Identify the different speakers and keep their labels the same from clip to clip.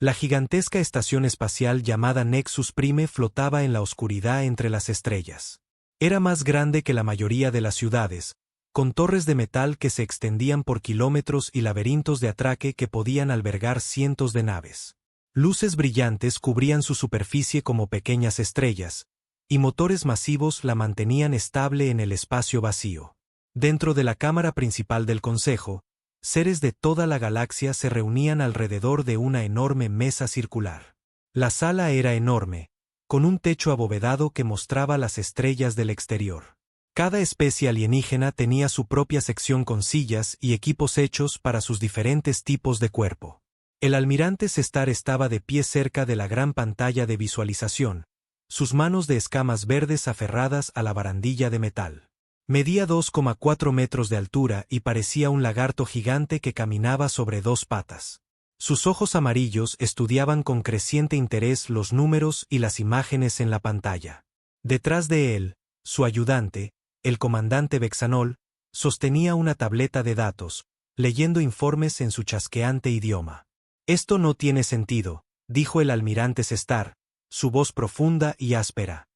Speaker 1: La gigantesca estación espacial llamada Nexus Prime flotaba en la oscuridad entre las estrellas. Era más grande que la mayoría de las ciudades, con torres de metal que se extendían por kilómetros y laberintos de atraque que podían albergar cientos de naves. Luces brillantes cubrían su superficie como pequeñas estrellas, y motores masivos la mantenían estable en el espacio vacío. Dentro de la cámara principal del Consejo, seres de toda la galaxia se reunían alrededor de una enorme mesa circular. La sala era enorme, con un techo abovedado que mostraba las estrellas del exterior. Cada especie alienígena tenía su propia sección con sillas y equipos hechos para sus diferentes tipos de cuerpo. El almirante Sestar estaba de pie cerca de la gran pantalla de visualización, sus manos de escamas verdes aferradas a la barandilla de metal. Medía 2,4 metros de altura y parecía un lagarto gigante que caminaba sobre dos patas. Sus ojos amarillos estudiaban con creciente interés los números y las imágenes en la pantalla. Detrás de él, su ayudante, el comandante Vexanol, sostenía una tableta de datos, leyendo informes en su chasqueante idioma. «Esto no tiene sentido», dijo el almirante Sestar, su voz profunda y áspera.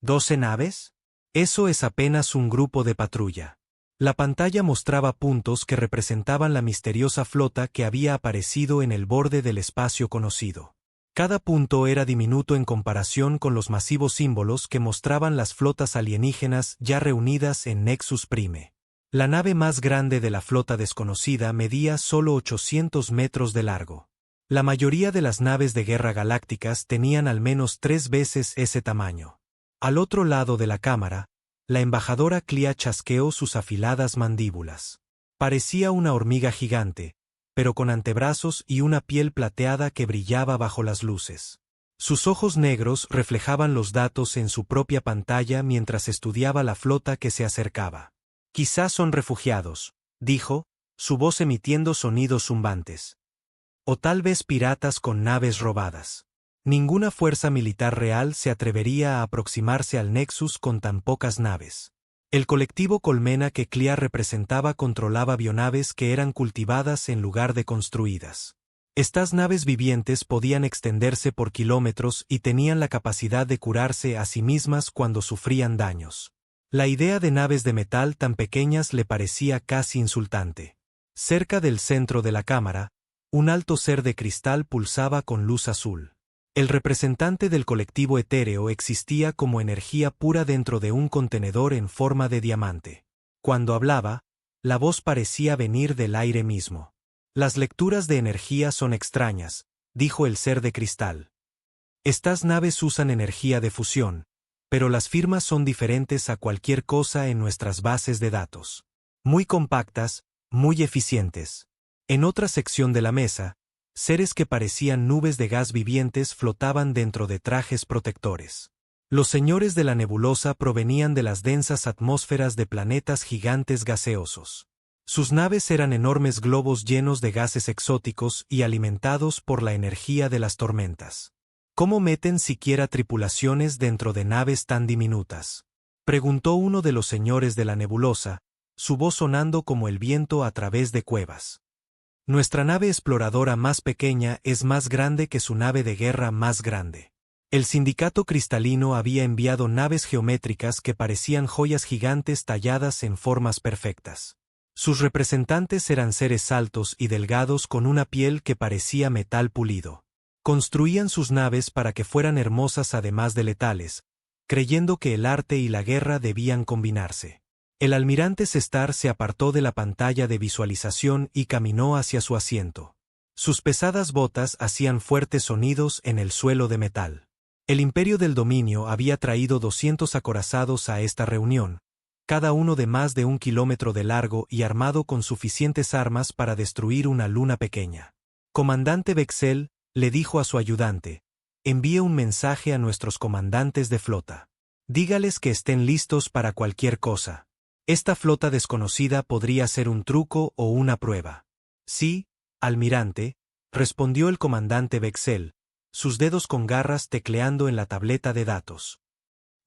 Speaker 1: ¿12 naves? Eso es apenas un grupo de patrulla. La pantalla mostraba puntos que representaban la misteriosa flota que había aparecido en el borde del espacio conocido. Cada punto era diminuto en comparación con los masivos símbolos que mostraban las flotas alienígenas ya reunidas en Nexus Prime. La nave más grande de la flota desconocida medía solo 800 metros de largo. La mayoría de las naves de guerra galácticas tenían al menos 3 veces ese tamaño. Al otro lado de la cámara, la embajadora Clea chasqueó sus afiladas mandíbulas. Parecía una hormiga gigante, pero con antebrazos y una piel plateada que brillaba bajo las luces. Sus ojos negros reflejaban los datos en su propia pantalla mientras estudiaba la flota que se acercaba. «Quizás son refugiados», dijo, su voz emitiendo sonidos zumbantes. «O tal vez piratas con naves robadas». Ninguna fuerza militar real se atrevería a aproximarse al Nexus con tan pocas naves. El colectivo Colmena que Clea representaba controlaba avionaves que eran cultivadas en lugar de construidas. Estas naves vivientes podían extenderse por kilómetros y tenían la capacidad de curarse a sí mismas cuando sufrían daños. La idea de naves de metal tan pequeñas le parecía casi insultante. Cerca del centro de la cámara, un alto ser de cristal pulsaba con luz azul. El representante del colectivo etéreo existía como energía pura dentro de un contenedor en forma de diamante. Cuando hablaba, la voz parecía venir del aire mismo. «Las lecturas de energía son extrañas», dijo el ser de cristal. «Estas naves usan energía de fusión, pero las firmas son diferentes a cualquier cosa en nuestras bases de datos. Muy compactas, muy eficientes». En otra sección de la mesa, seres que parecían nubes de gas vivientes flotaban dentro de trajes protectores. Los señores de la nebulosa provenían de las densas atmósferas de planetas gigantes gaseosos. Sus naves eran enormes globos llenos de gases exóticos y alimentados por la energía de las tormentas. ¿Cómo meten siquiera tripulaciones dentro de naves tan diminutas?, preguntó uno de los señores de la nebulosa, su voz sonando como el viento a través de cuevas. «Nuestra nave exploradora más pequeña es más grande que su nave de guerra más grande». El sindicato cristalino había enviado naves geométricas que parecían joyas gigantes talladas en formas perfectas. Sus representantes eran seres altos y delgados con una piel que parecía metal pulido. Construían sus naves para que fueran hermosas además de letales, creyendo que el arte y la guerra debían combinarse. El almirante Sestar se apartó de la pantalla de visualización y caminó hacia su asiento. Sus pesadas botas hacían fuertes sonidos en el suelo de metal. El Imperio del Dominio había traído 200 acorazados a esta reunión, cada uno de más de 1 kilómetro de largo y armado con suficientes armas para destruir una luna pequeña. «Comandante Vexel», le dijo a su ayudante, «envíe un mensaje a nuestros comandantes de flota. Dígales que estén listos para cualquier cosa. Esta flota desconocida podría ser un truco o una prueba». «Sí, almirante», respondió el comandante Vexel, sus dedos con garras tecleando en la tableta de datos.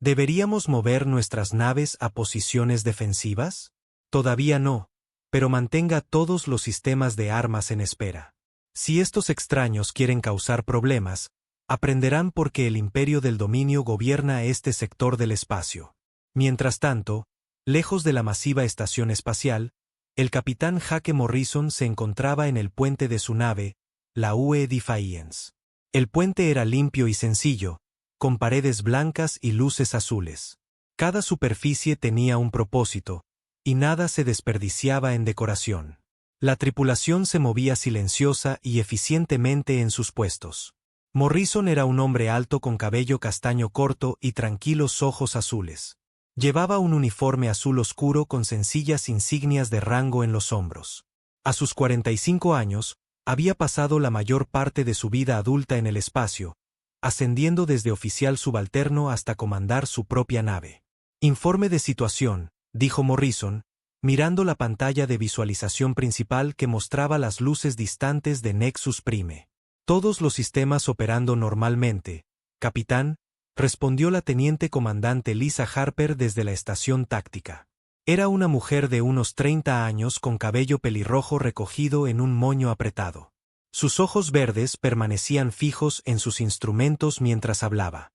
Speaker 1: «¿Deberíamos mover nuestras naves a posiciones defensivas? Todavía no, pero mantenga todos los sistemas de armas en espera. Si estos extraños quieren causar problemas, aprenderán porque el imperio del dominio gobierna este sector del espacio. Mientras tanto, lejos de la masiva estación espacial, el capitán Jake Morrison se encontraba en el puente de su nave, la UE Defiance. El puente era limpio y sencillo, con paredes blancas y luces azules. Cada superficie tenía un propósito, y nada se desperdiciaba en decoración. La tripulación se movía silenciosa y eficientemente en sus puestos. Morrison era un hombre alto con cabello castaño corto y tranquilos ojos azules. Llevaba un uniforme azul oscuro con sencillas insignias de rango en los hombros. A sus 45 años, había pasado la mayor parte de su vida adulta en el espacio, ascendiendo desde oficial subalterno hasta comandar su propia nave. Informe de situación, dijo Morrison, mirando la pantalla de visualización principal que mostraba las luces distantes de Nexus Prime. Todos los sistemas operando normalmente, capitán, respondió la teniente comandante Lisa Harper desde la estación táctica. Era una mujer de unos 30 años con cabello pelirrojo recogido en un moño apretado. Sus ojos verdes permanecían fijos en sus instrumentos mientras hablaba.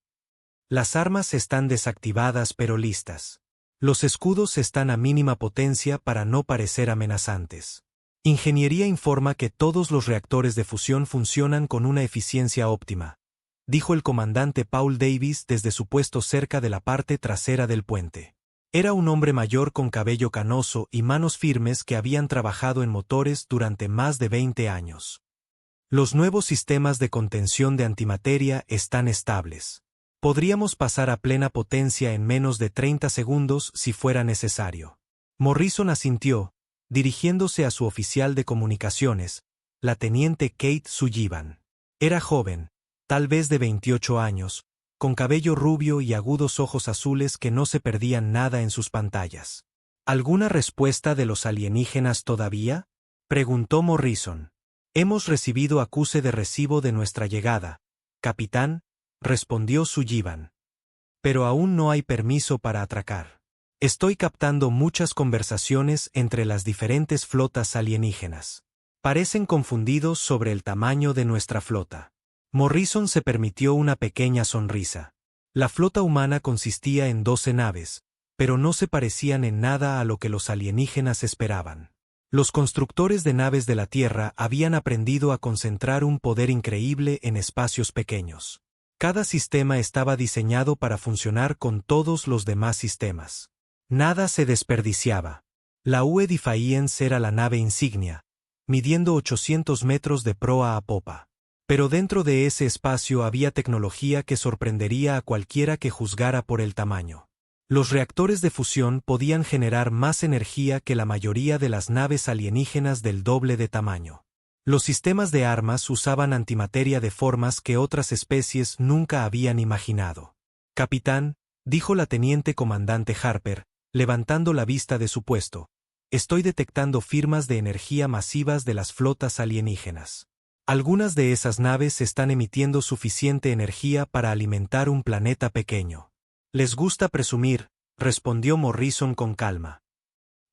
Speaker 1: Las armas están desactivadas pero listas. Los escudos están a mínima potencia para no parecer amenazantes. Ingeniería informa que todos los reactores de fusión funcionan con una eficiencia óptima, dijo el comandante Paul Davis desde su puesto cerca de la parte trasera del puente. Era un hombre mayor con cabello canoso y manos firmes que habían trabajado en motores durante más de 20 años. Los nuevos sistemas de contención de antimateria están estables. Podríamos pasar a plena potencia en menos de 30 segundos si fuera necesario. Morrison asintió, dirigiéndose a su oficial de comunicaciones, la teniente Kate Sullivan. Era joven, tal vez de 28 años, con cabello rubio y agudos ojos azules que no se perdían nada en sus pantallas. ¿Alguna respuesta de los alienígenas todavía?, preguntó Morrison. Hemos recibido acuse de recibo de nuestra llegada, capitán, respondió Sullivan. Pero aún no hay permiso para atracar. Estoy captando muchas conversaciones entre las diferentes flotas alienígenas. Parecen confundidos sobre el tamaño de nuestra flota. Morrison se permitió una pequeña sonrisa. La flota humana consistía en 12 naves, pero no se parecían en nada a lo que los alienígenas esperaban. Los constructores de naves de la Tierra habían aprendido a concentrar un poder increíble en espacios pequeños. Cada sistema estaba diseñado para funcionar con todos los demás sistemas. Nada se desperdiciaba. La UE Defiance era la nave insignia, midiendo 800 metros de proa a popa. Pero dentro de ese espacio había tecnología que sorprendería a cualquiera que juzgara por el tamaño. Los reactores de fusión podían generar más energía que la mayoría de las naves alienígenas del doble de tamaño. Los sistemas de armas usaban antimateria de formas que otras especies nunca habían imaginado. Capitán, dijo la teniente comandante Harper, levantando la vista de su puesto, estoy detectando firmas de energía masivas de las flotas alienígenas. Algunas de esas naves están emitiendo suficiente energía para alimentar un planeta pequeño. Les gusta presumir, respondió Morrison con calma.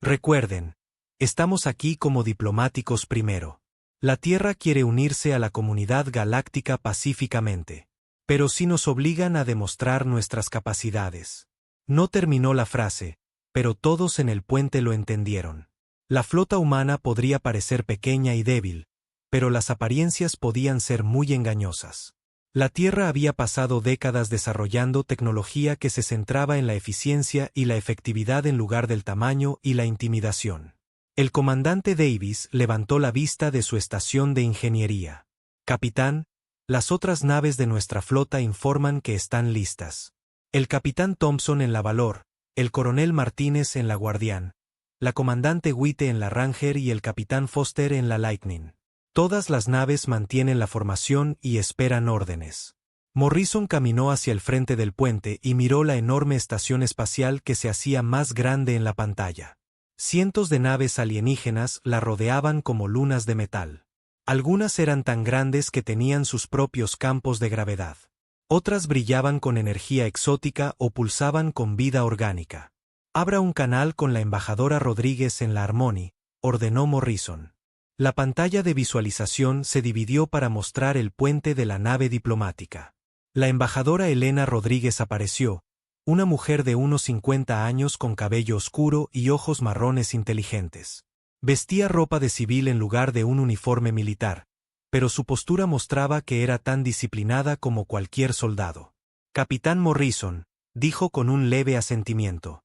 Speaker 1: Recuerden, estamos aquí como diplomáticos primero. La Tierra quiere unirse a la comunidad galáctica pacíficamente. Pero si nos obligan a demostrar nuestras capacidades. No terminó la frase, pero todos en el puente lo entendieron. La flota humana podría parecer pequeña y débil, pero las apariencias podían ser muy engañosas. La Tierra había pasado décadas desarrollando tecnología que se centraba en la eficiencia y la efectividad en lugar del tamaño y la intimidación. El comandante Davis levantó la vista de su estación de ingeniería. Capitán, las otras naves de nuestra flota informan que están listas. El capitán Thompson en la Valor, el coronel Martínez en la Guardián, la comandante Witte en la Ranger y el capitán Foster en la Lightning. Todas las naves mantienen la formación y esperan órdenes. Morrison caminó hacia el frente del puente y miró la enorme estación espacial que se hacía más grande en la pantalla. Cientos de naves alienígenas la rodeaban como lunas de metal. Algunas eran tan grandes que tenían sus propios campos de gravedad. Otras brillaban con energía exótica o pulsaban con vida orgánica. Abra un canal con la embajadora Rodríguez en la Harmony, ordenó Morrison. La pantalla de visualización se dividió para mostrar el puente de la nave diplomática. La embajadora Elena Rodríguez apareció, una mujer de unos 50 años con cabello oscuro y ojos marrones inteligentes. Vestía ropa de civil en lugar de un uniforme militar, pero su postura mostraba que era tan disciplinada como cualquier soldado. Capitán Morrison, dijo con un leve asentimiento.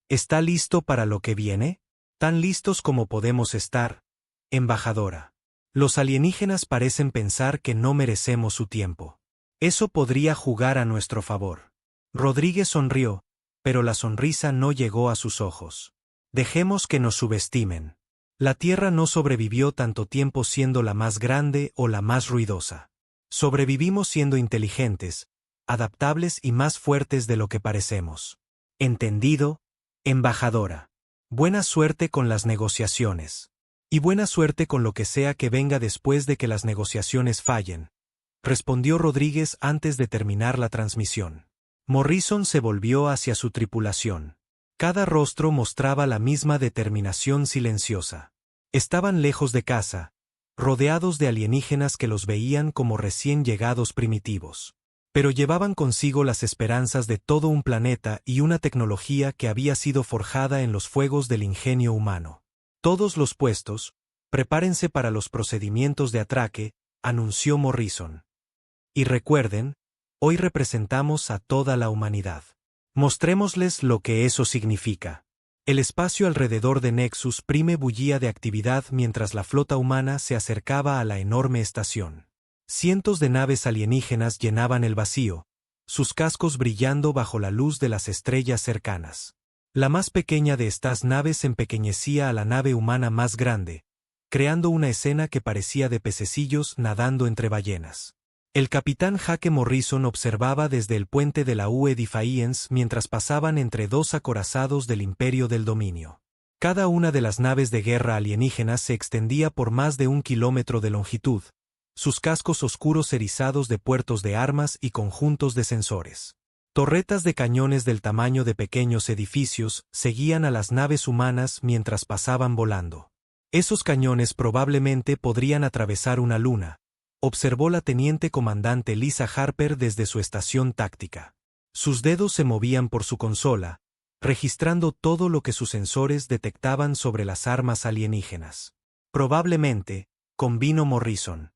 Speaker 1: ¿Está listo para lo que viene? Tan listos como podemos estar, embajadora. Los alienígenas parecen pensar que no merecemos su tiempo. Eso podría jugar a nuestro favor. Rodríguez sonrió, pero la sonrisa no llegó a sus ojos. Dejemos que nos subestimen. La Tierra no sobrevivió tanto tiempo siendo la más grande o la más ruidosa. Sobrevivimos siendo inteligentes, adaptables y más fuertes de lo que parecemos. ¿Entendido, embajadora? Buena suerte con las negociaciones. Y buena suerte con lo que sea que venga después de que las negociaciones fallen, respondió Rodríguez antes de terminar la transmisión. Morrison se volvió hacia su tripulación. Cada rostro mostraba la misma determinación silenciosa. Estaban lejos de casa, rodeados de alienígenas que los veían como recién llegados primitivos. Pero llevaban consigo las esperanzas de todo un planeta y una tecnología que había sido forjada en los fuegos del ingenio humano. Todos los puestos, prepárense para los procedimientos de atraque, anunció Morrison. Y recuerden, hoy representamos a toda la humanidad. Mostrémosles lo que eso significa. El espacio alrededor de Nexus Prime bullía de actividad mientras la flota humana se acercaba a la enorme estación. Cientos de naves alienígenas llenaban el vacío, sus cascos brillando bajo la luz de las estrellas cercanas. La más pequeña de estas naves empequeñecía a la nave humana más grande, creando una escena que parecía de pececillos nadando entre ballenas. El capitán Jake Morrison observaba desde el puente de la UE Defiance mientras pasaban entre dos acorazados del Imperio del Dominio. Cada una de las naves de guerra alienígenas se extendía por más de 1 kilómetro de longitud, sus cascos oscuros erizados de puertos de armas y conjuntos de sensores. Torretas de cañones del tamaño de pequeños edificios seguían a las naves humanas mientras pasaban volando. Esos cañones probablemente podrían atravesar una luna, observó la teniente comandante Lisa Harper desde su estación táctica. Sus dedos se movían por su consola, registrando todo lo que sus sensores detectaban sobre las armas alienígenas. Probablemente, convino Morrison.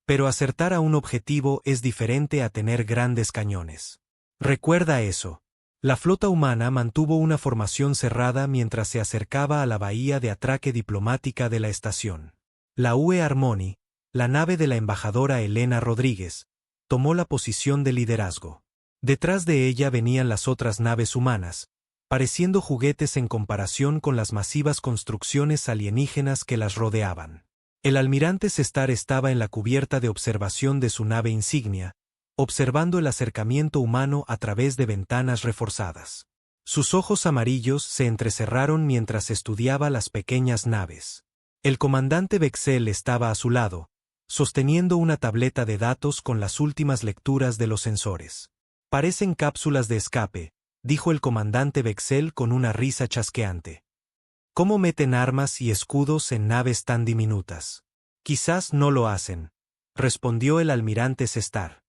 Speaker 1: Pero acertar a un objetivo es diferente a tener grandes cañones. Recuerda eso. La flota humana mantuvo una formación cerrada mientras se acercaba a la bahía de atraque diplomática de la estación. La UE Harmony, la nave de la embajadora Elena Rodríguez, tomó la posición de liderazgo. Detrás de ella venían las otras naves humanas, pareciendo juguetes en comparación con las masivas construcciones alienígenas que las rodeaban. El almirante Sestar estaba en la cubierta de observación de su nave insignia, observando el acercamiento humano a través de ventanas reforzadas. Sus ojos amarillos se entrecerraron mientras estudiaba las pequeñas naves. El comandante Bexel estaba a su lado, sosteniendo una tableta de datos con las últimas lecturas de los sensores. Parecen cápsulas de escape, dijo el comandante Bexel con una risa chasqueante. ¿Cómo meten armas y escudos en naves tan diminutas? Quizás no lo hacen, respondió el almirante Sestar.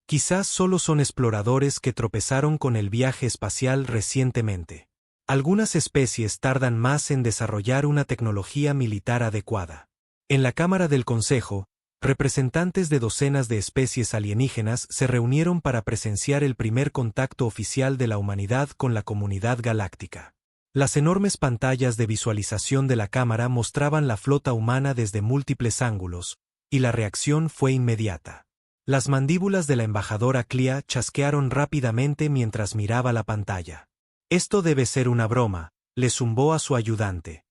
Speaker 1: Quizás solo son exploradores que tropezaron con el viaje espacial recientemente. Algunas especies tardan más en desarrollar una tecnología militar adecuada. En la Cámara del Consejo, representantes de docenas de especies alienígenas se reunieron para presenciar el primer contacto oficial de la humanidad con la comunidad galáctica. Las enormes pantallas de visualización de la cámara mostraban la flota humana desde múltiples ángulos, y la reacción fue inmediata. Las mandíbulas de la embajadora Clea chasquearon rápidamente mientras miraba la pantalla. Esto debe ser una broma, le zumbó a su ayudante.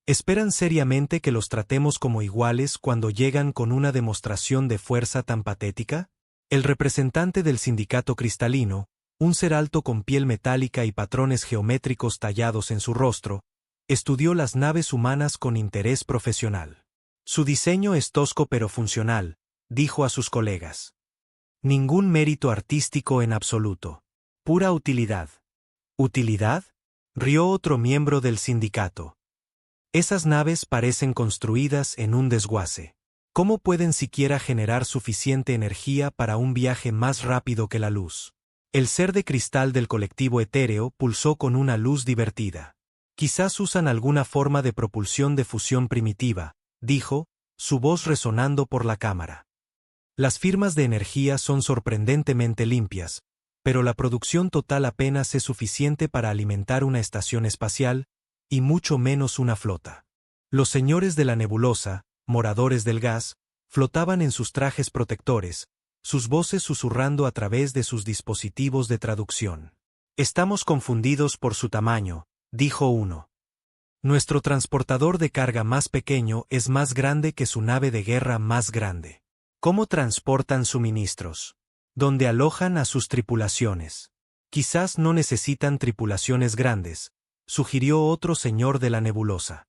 Speaker 1: ¿Esperan seriamente que los tratemos como iguales cuando llegan con una demostración de fuerza tan patética? El representante del sindicato cristalino, un ser alto con piel metálica y patrones geométricos tallados en su rostro, estudió las naves humanas con interés profesional. Su diseño es tosco pero funcional, dijo a sus colegas. Ningún mérito artístico en absoluto. Pura utilidad. ¿Utilidad?, rió otro miembro del sindicato. Esas naves parecen construidas en un desguace. ¿Cómo pueden siquiera generar suficiente energía para un viaje más rápido que la luz? El ser de cristal del colectivo etéreo pulsó con una luz divertida. Quizás usan alguna forma de propulsión de fusión primitiva, dijo, su voz resonando por la cámara. Las firmas de energía son sorprendentemente limpias, pero la producción total apenas es suficiente para alimentar una estación espacial, y mucho menos una flota. Los señores de la nebulosa, moradores del gas, flotaban en sus trajes protectores, sus voces susurrando a través de sus dispositivos de traducción. Estamos confundidos por su tamaño, dijo uno. Nuestro transportador de carga más pequeño es más grande que su nave de guerra más grande. ¿Cómo transportan suministros? ¿Dónde alojan a sus tripulaciones? Quizás no necesitan tripulaciones grandes, sugirió otro señor de la nebulosa.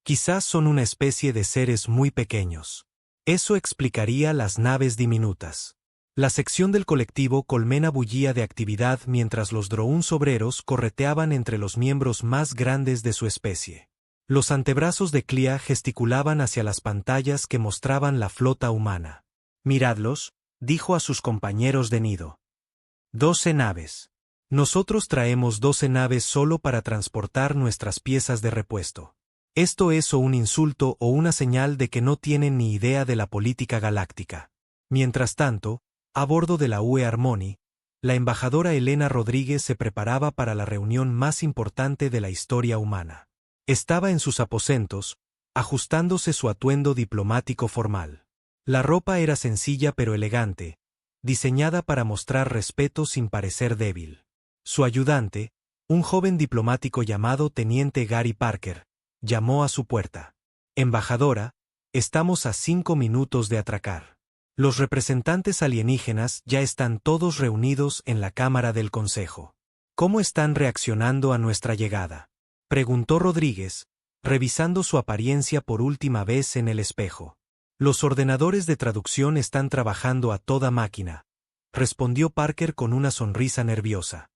Speaker 1: Quizás son una especie de seres muy pequeños. Eso explicaría las naves diminutas. La sección del colectivo Colmena bullía de actividad mientras los drones obreros correteaban entre los miembros más grandes de su especie. Los antebrazos de Clea gesticulaban hacia las pantallas que mostraban la flota humana. Miradlos, dijo a sus compañeros de nido. 12 naves. Nosotros traemos 12 naves solo para transportar nuestras piezas de repuesto. ¿Esto es o un insulto o una señal de que no tienen ni idea de la política galáctica? Mientras tanto, a bordo de la UE Harmony, la embajadora Elena Rodríguez se preparaba para la reunión más importante de la historia humana. Estaba en sus aposentos, ajustándose su atuendo diplomático formal. La ropa era sencilla pero elegante, diseñada para mostrar respeto sin parecer débil. Su ayudante, un joven diplomático llamado Teniente Gary Parker, llamó a su puerta. Embajadora, estamos a 5 minutos de atracar. Los representantes alienígenas ya están todos reunidos en la Cámara del Consejo. ¿Cómo están reaccionando a nuestra llegada?, preguntó Rodríguez, revisando su apariencia por última vez en el espejo. Los ordenadores de traducción están trabajando a toda máquina, respondió Parker con una sonrisa nerviosa.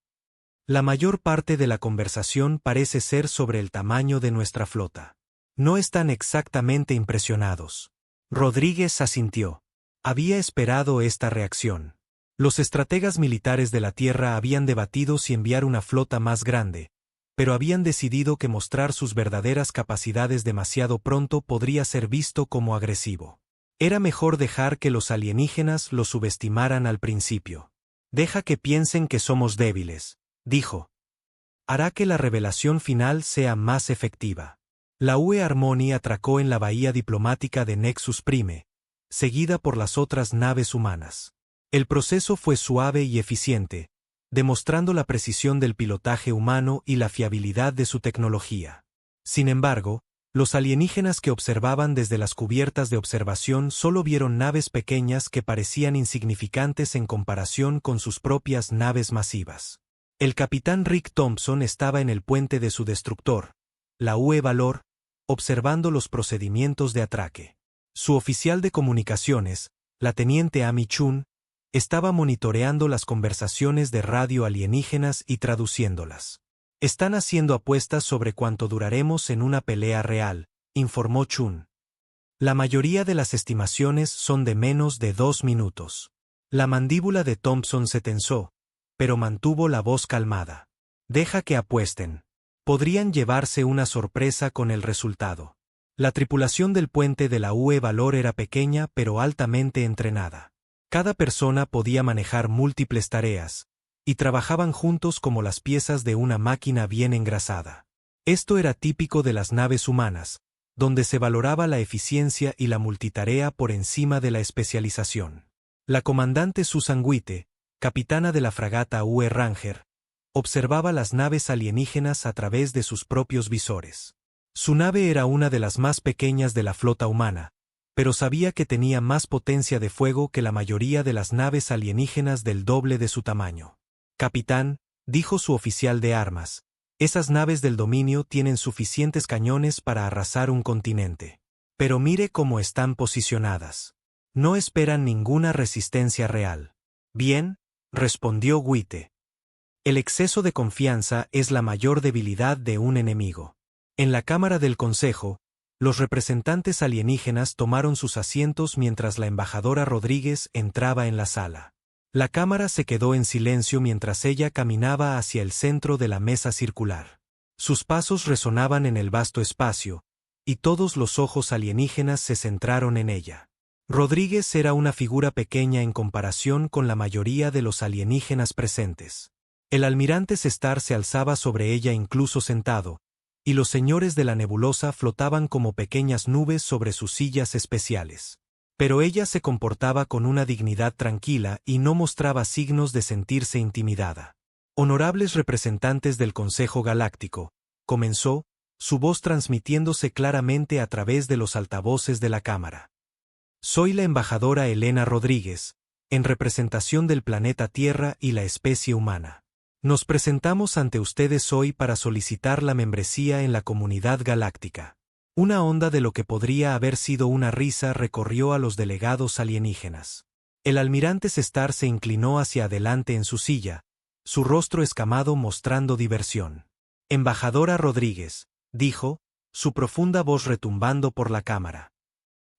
Speaker 1: La mayor parte de la conversación parece ser sobre el tamaño de nuestra flota. No están exactamente impresionados. Rodríguez asintió. Había esperado esta reacción. Los estrategas militares de la Tierra habían debatido si enviar una flota más grande, pero habían decidido que mostrar sus verdaderas capacidades demasiado pronto podría ser visto como agresivo. Era mejor dejar que los alienígenas lo subestimaran al principio. Deja que piensen que somos débiles, dijo. Hará que la revelación final sea más efectiva. La UE Harmony atracó en la bahía diplomática de Nexus Prime, seguida por las otras naves humanas. El proceso fue suave y eficiente, demostrando la precisión del pilotaje humano y la fiabilidad de su tecnología. Sin embargo, los alienígenas que observaban desde las cubiertas de observación solo vieron naves pequeñas que parecían insignificantes en comparación con sus propias naves masivas. El capitán Rick Thompson estaba en el puente de su destructor, la UE Valor, observando los procedimientos de atraque. Su oficial de comunicaciones, la teniente Amy Chun, estaba monitoreando las conversaciones de radio alienígenas y traduciéndolas. Están haciendo apuestas sobre cuánto duraremos en una pelea real, informó Chun. La mayoría de las estimaciones son de menos de 2 minutos. La mandíbula de Thompson se tensó, pero mantuvo la voz calmada. Deja que apuesten. Podrían llevarse una sorpresa con el resultado. La tripulación del puente de la UE Valor era pequeña pero altamente entrenada. Cada persona podía manejar múltiples tareas, y trabajaban juntos como las piezas de una máquina bien engrasada. Esto era típico de las naves humanas, donde se valoraba la eficiencia y la multitarea por encima de la especialización. La comandante Susan Witte, capitana de la fragata UE Ranger, observaba las naves alienígenas a través de sus propios visores. Su nave era una de las más pequeñas de la flota humana, pero sabía que tenía más potencia de fuego que la mayoría de las naves alienígenas del doble de su tamaño. Capitán, dijo su oficial de armas, esas naves del dominio tienen suficientes cañones para arrasar un continente. Pero mire cómo están posicionadas. No esperan ninguna resistencia real. Bien, respondió Witte. El exceso de confianza es la mayor debilidad de un enemigo. En la Cámara del Consejo, los representantes alienígenas tomaron sus asientos mientras la embajadora Rodríguez entraba en la sala. La Cámara se quedó en silencio mientras ella caminaba hacia el centro de la mesa circular. Sus pasos resonaban en el vasto espacio, y todos los ojos alienígenas se centraron en ella. Rodríguez era una figura pequeña en comparación con la mayoría de los alienígenas presentes. El almirante Sestar se alzaba sobre ella incluso sentado, y los señores de la nebulosa flotaban como pequeñas nubes sobre sus sillas especiales. Pero ella se comportaba con una dignidad tranquila y no mostraba signos de sentirse intimidada. Honorables representantes del Consejo Galáctico, comenzó, su voz transmitiéndose claramente a través de los altavoces de la cámara. Soy la embajadora Elena Rodríguez, en representación del planeta Tierra y la especie humana. Nos presentamos ante ustedes hoy para solicitar la membresía en la comunidad galáctica. Una onda de lo que podría haber sido una risa recorrió a los delegados alienígenas. El almirante Sestar se inclinó hacia adelante en su silla, su rostro escamado mostrando diversión. Embajadora Rodríguez, dijo, su profunda voz retumbando por la cámara.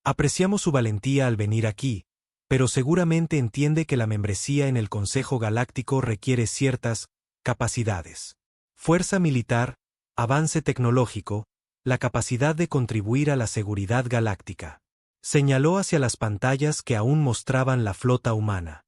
Speaker 1: Apreciamos su valentía al venir aquí, pero seguramente entiende que la membresía en el Consejo Galáctico requiere ciertas capacidades. Fuerza militar, avance tecnológico, la capacidad de contribuir a la seguridad galáctica. Señaló hacia las pantallas que aún mostraban la flota humana.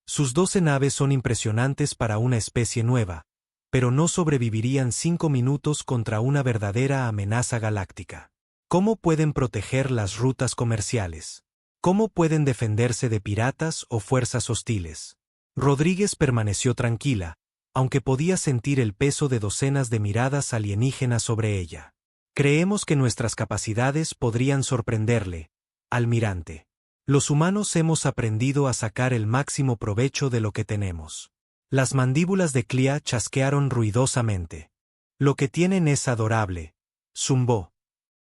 Speaker 1: Sus 12 naves son impresionantes para una especie nueva, pero no sobrevivirían 5 minutos contra una verdadera amenaza galáctica. ¿Cómo pueden proteger las rutas comerciales? ¿Cómo pueden defenderse de piratas o fuerzas hostiles? Rodríguez permaneció tranquila, aunque podía sentir el peso de docenas de miradas alienígenas sobre ella. Creemos que nuestras capacidades podrían sorprenderle, almirante. Los humanos hemos aprendido a sacar el máximo provecho de lo que tenemos. Las mandíbulas de Clea chasquearon ruidosamente. Lo que tienen es adorable, zumbó.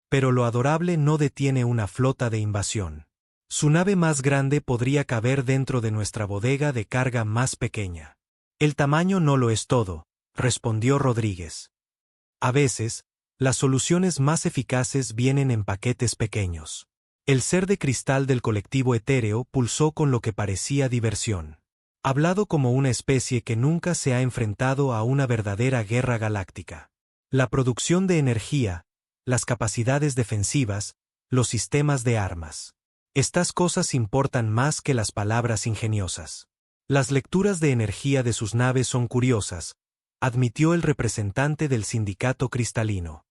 Speaker 1: Pero lo adorable no detiene una flota de invasión. Su nave más grande podría caber dentro de nuestra bodega de carga más pequeña. El tamaño no lo es todo, respondió Rodríguez. A veces, las soluciones más eficaces vienen en paquetes pequeños. El ser de cristal del colectivo etéreo pulsó con lo que parecía diversión. Hablado como una especie que nunca se ha enfrentado a una verdadera guerra galáctica. La producción de energía, las capacidades defensivas, los sistemas de armas. Estas cosas importan más que las palabras ingeniosas. Las lecturas de energía de sus naves son curiosas, admitió el representante del sindicato cristalino.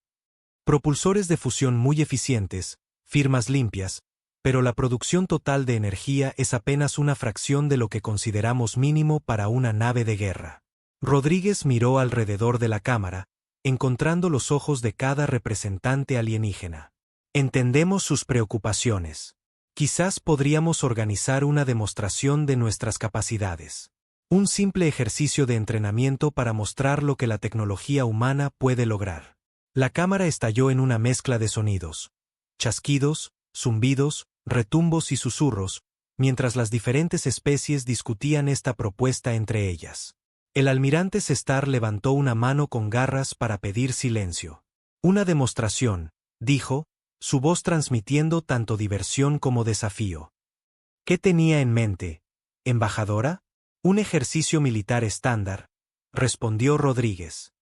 Speaker 1: Propulsores de fusión muy eficientes, firmas limpias, pero la producción total de energía es apenas una fracción de lo que consideramos mínimo para una nave de guerra. Rodríguez miró alrededor de la cámara, encontrando los ojos de cada representante alienígena. Entendemos sus preocupaciones. Quizás podríamos organizar una demostración de nuestras capacidades. Un simple ejercicio de entrenamiento para mostrar lo que la tecnología humana puede lograr. La cámara estalló en una mezcla de sonidos. Chasquidos, zumbidos, retumbos y susurros, mientras las diferentes especies discutían esta propuesta entre ellas. El almirante Sestar levantó una mano con garras para pedir silencio. Una demostración, dijo, su voz transmitiendo tanto diversión como desafío. ¿Qué tenía en mente, embajadora? Un ejercicio militar estándar, respondió Rodríguez.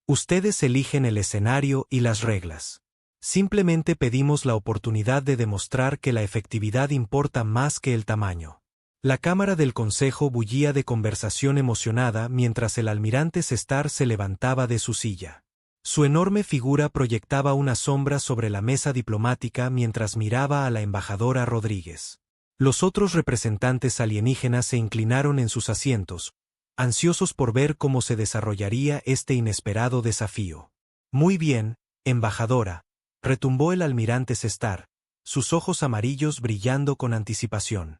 Speaker 1: Ustedes eligen el escenario y las reglas. Simplemente pedimos la oportunidad de demostrar que la efectividad importa más que el tamaño. La cámara del consejo bullía de conversación emocionada mientras el almirante Sestar se levantaba de su silla. Su enorme figura proyectaba una sombra sobre la mesa diplomática mientras miraba a la embajadora Rodríguez. Los otros representantes alienígenas se inclinaron en sus asientos, ansiosos por ver cómo se desarrollaría este inesperado desafío. Muy bien, embajadora, retumbó el almirante Sestar, sus ojos amarillos brillando con anticipación.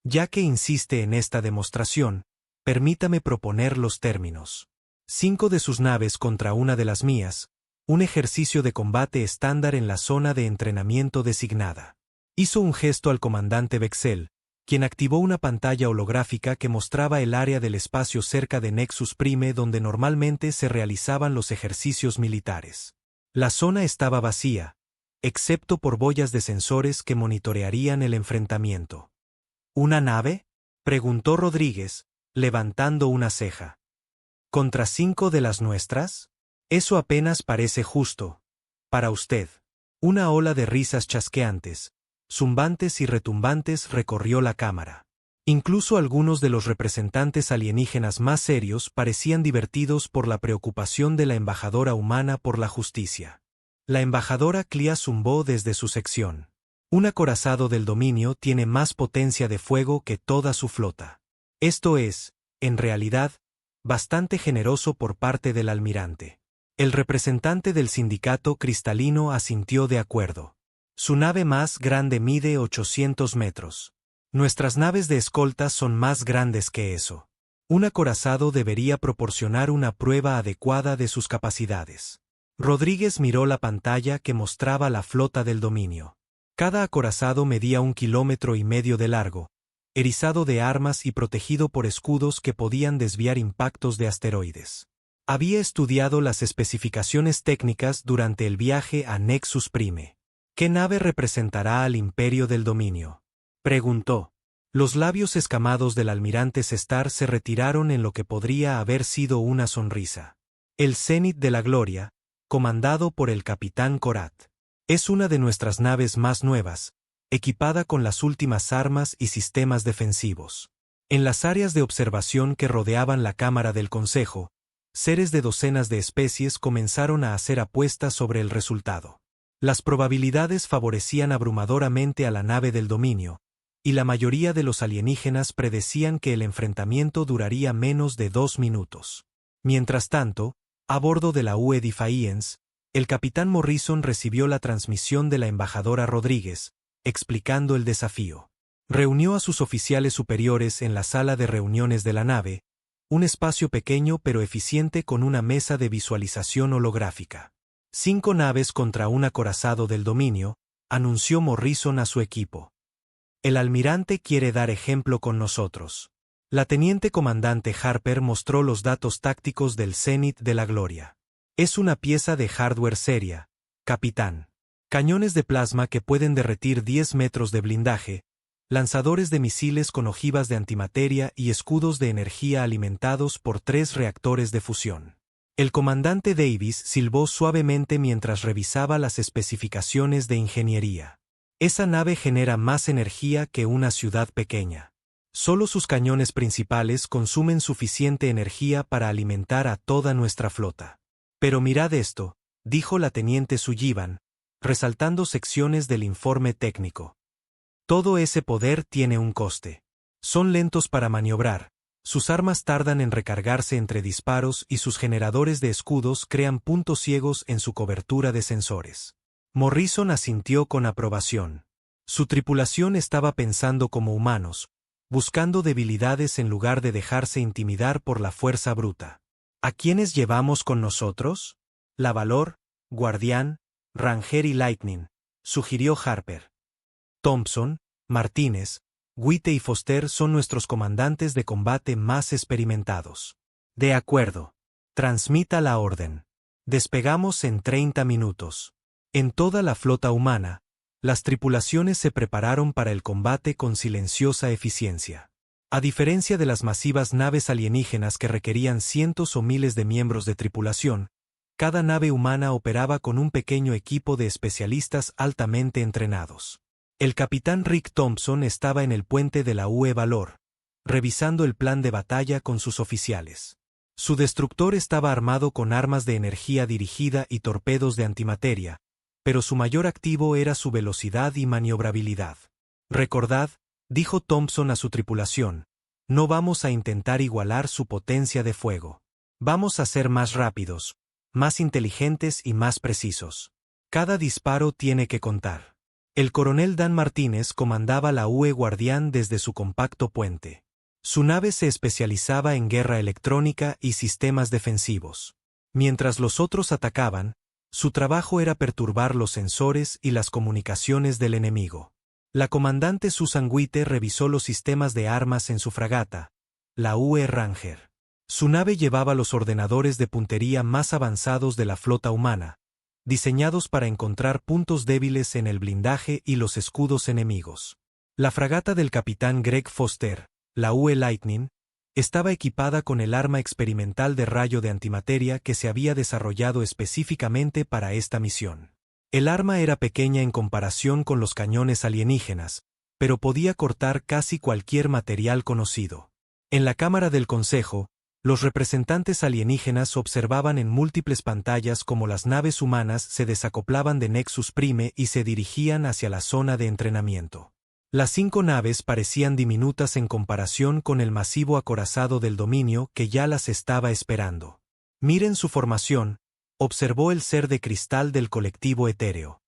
Speaker 1: Ya que insiste en esta demostración, permítame proponer los términos. 5 de sus naves contra una de las mías, un ejercicio de combate estándar en la zona de entrenamiento designada. Hizo un gesto al comandante Bexel, quien activó una pantalla holográfica que mostraba el área del espacio cerca de Nexus Prime donde normalmente se realizaban los ejercicios militares. La zona estaba vacía, excepto por boyas de sensores que monitorearían el enfrentamiento. ¿Una nave?, preguntó Rodríguez, levantando una ceja. ¿Contra 5 de las nuestras? Eso apenas parece justo. Para usted. Una ola de risas chasqueantes, zumbantes y retumbantes recorrió la cámara. Incluso algunos de los representantes alienígenas más serios parecían divertidos por la preocupación de la embajadora humana por la justicia. La embajadora Clea zumbó desde su sección. Un acorazado del dominio tiene más potencia de fuego que toda su flota. Esto es, en realidad, bastante generoso por parte del almirante. El representante del sindicato cristalino asintió de acuerdo. Su nave más grande mide 800 metros. Nuestras naves de escolta son más grandes que eso. Un acorazado debería proporcionar una prueba adecuada de sus capacidades. Rodríguez miró la pantalla que mostraba la flota del dominio. Cada acorazado medía 1,5 kilómetros de largo, erizado de armas y protegido por escudos que podían desviar impactos de asteroides. Había estudiado las especificaciones técnicas durante el viaje a Nexus Prime. ¿Qué nave representará al Imperio del Dominio?, preguntó. Los labios escamados del almirante Sestar se retiraron en lo que podría haber sido una sonrisa. El Zenit de la Gloria, comandado por el capitán Korat. Es una de nuestras naves más nuevas, equipada con las últimas armas y sistemas defensivos. En las áreas de observación que rodeaban la Cámara del Consejo, seres de docenas de especies comenzaron a hacer apuestas sobre el resultado. Las probabilidades favorecían abrumadoramente a la nave del dominio, y la mayoría de los alienígenas predecían que el enfrentamiento duraría menos de 2 minutos. Mientras tanto, a bordo de la UE Defiance, el capitán Morrison recibió la transmisión de la embajadora Rodríguez, explicando el desafío. Reunió a sus oficiales superiores en la sala de reuniones de la nave, un espacio pequeño pero eficiente con una mesa de visualización holográfica. 5 naves contra un acorazado del dominio, anunció Morrison a su equipo. El almirante quiere dar ejemplo con nosotros. La teniente comandante Harper mostró los datos tácticos del Zenit de la Gloria. Es una pieza de hardware seria, capitán. Cañones de plasma que pueden derretir 10 metros de blindaje, lanzadores de misiles con ojivas de antimateria y escudos de energía alimentados por 3 reactores de fusión. El comandante Davis silbó suavemente mientras revisaba las especificaciones de ingeniería. Esa nave genera más energía que una ciudad pequeña. Solo sus cañones principales consumen suficiente energía para alimentar a toda nuestra flota. Pero mirad esto, dijo la teniente Sullivan, resaltando secciones del informe técnico. Todo ese poder tiene un coste. Son lentos para maniobrar, sus armas tardan en recargarse entre disparos y sus generadores de escudos crean puntos ciegos en su cobertura de sensores. Morrison asintió con aprobación. Su tripulación estaba pensando como humanos, buscando debilidades en lugar de dejarse intimidar por la fuerza bruta. ¿A quiénes llevamos con nosotros? La Valor, Guardián, Ranger y Lightning, sugirió Harper. Thompson, Martínez, Witte y Foster son nuestros comandantes de combate más experimentados. De acuerdo. Transmita la orden. Despegamos en 30 minutos. En toda la flota humana, las tripulaciones se prepararon para el combate con silenciosa eficiencia. A diferencia de las masivas naves alienígenas que requerían cientos o miles de miembros de tripulación, cada nave humana operaba con un pequeño equipo de especialistas altamente entrenados. El capitán Rick Thompson estaba en el puente de la UE Valor, revisando el plan de batalla con sus oficiales. Su destructor estaba armado con armas de energía dirigida y torpedos de antimateria, pero su mayor activo era su velocidad y maniobrabilidad. Recordad, dijo Thompson a su tripulación, no vamos a intentar igualar su potencia de fuego. Vamos a ser más rápidos, más inteligentes y más precisos. Cada disparo tiene que contar. El coronel Dan Martínez comandaba la UE Guardián desde su compacto puente. Su nave se especializaba en guerra electrónica y sistemas defensivos. Mientras los otros atacaban, su trabajo era perturbar los sensores y las comunicaciones del enemigo. La comandante Susan Witte revisó los sistemas de armas en su fragata, la UE Ranger. Su nave llevaba los ordenadores de puntería más avanzados de la flota humana, diseñados para encontrar puntos débiles en el blindaje y los escudos enemigos. La fragata del capitán Greg Foster, la UE Lightning, estaba equipada con el arma experimental de rayo de antimateria que se había desarrollado específicamente para esta misión. El arma era pequeña en comparación con los cañones alienígenas, pero podía cortar casi cualquier material conocido. En la Cámara del Consejo, los representantes alienígenas observaban en múltiples pantallas cómo las naves humanas se desacoplaban de Nexus Prime y se dirigían hacia la zona de entrenamiento. Las 5 naves parecían diminutas en comparación con el masivo acorazado del dominio que ya las estaba esperando. Miren su formación, observó el ser de cristal del colectivo etéreo.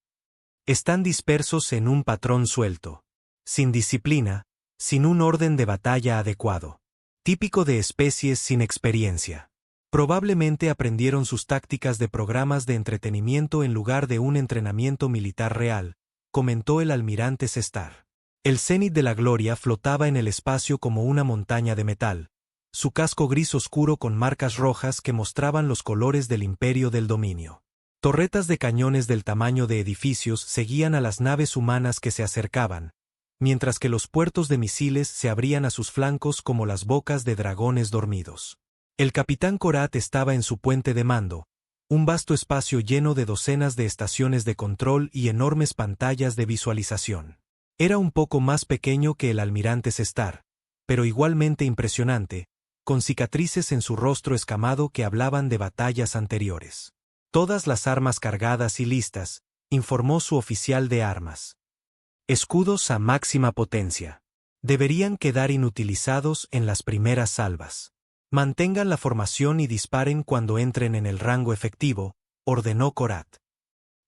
Speaker 1: Están dispersos en un patrón suelto, sin disciplina, sin un orden de batalla adecuado. Típico de especies sin experiencia. Probablemente aprendieron sus tácticas de programas de entretenimiento en lugar de un entrenamiento militar real, comentó el almirante Sestar. El Zenit de la Gloria flotaba en el espacio como una montaña de metal, su casco gris oscuro con marcas rojas que mostraban los colores del imperio del dominio. Torretas de cañones del tamaño de edificios seguían a las naves humanas que se acercaban, mientras que los puertos de misiles se abrían a sus flancos como las bocas de dragones dormidos. El capitán Korat estaba en su puente de mando, un vasto espacio lleno de docenas de estaciones de control y enormes pantallas de visualización. Era un poco más pequeño que el almirante Sestar, pero igualmente impresionante, con cicatrices en su rostro escamado que hablaban de batallas anteriores. Todas las armas cargadas y listas, informó su oficial de armas. Escudos a máxima potencia. Deberían quedar inutilizados en las primeras salvas. Mantengan la formación y disparen cuando entren en el rango efectivo, ordenó Korat.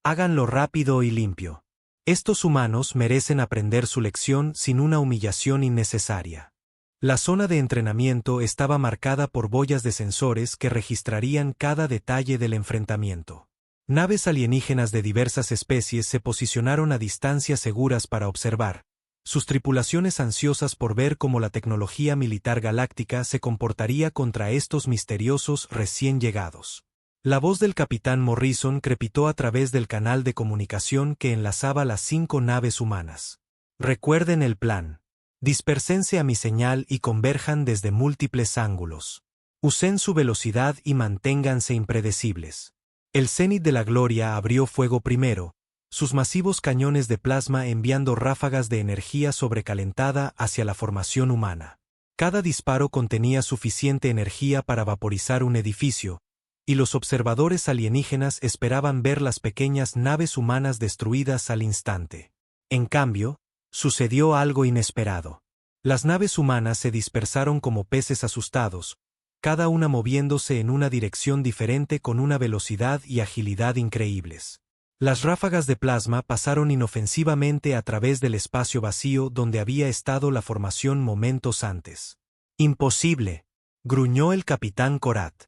Speaker 1: Háganlo rápido y limpio. Estos humanos merecen aprender su lección sin una humillación innecesaria. La zona de entrenamiento estaba marcada por boyas de sensores que registrarían cada detalle del enfrentamiento. Naves alienígenas de diversas especies se posicionaron a distancias seguras para observar, sus tripulaciones ansiosas por ver cómo la tecnología militar galáctica se comportaría contra estos misteriosos recién llegados. La voz del capitán Morrison crepitó a través del canal de comunicación que enlazaba las 5 naves humanas. Recuerden el plan. Dispersense a mi señal y converjan desde múltiples ángulos. Usen su velocidad y manténganse impredecibles. El Zenit de la Gloria abrió fuego primero, sus masivos cañones de plasma enviando ráfagas de energía sobrecalentada hacia la formación humana. Cada disparo contenía suficiente energía para vaporizar un edificio, y los observadores alienígenas esperaban ver las pequeñas naves humanas destruidas al instante. En cambio, sucedió algo inesperado. Las naves humanas se dispersaron como peces asustados, cada una moviéndose en una dirección diferente con una velocidad y agilidad increíbles. Las ráfagas de plasma pasaron inofensivamente a través del espacio vacío donde había estado la formación momentos antes. «Imposible», gruñó el capitán Korat.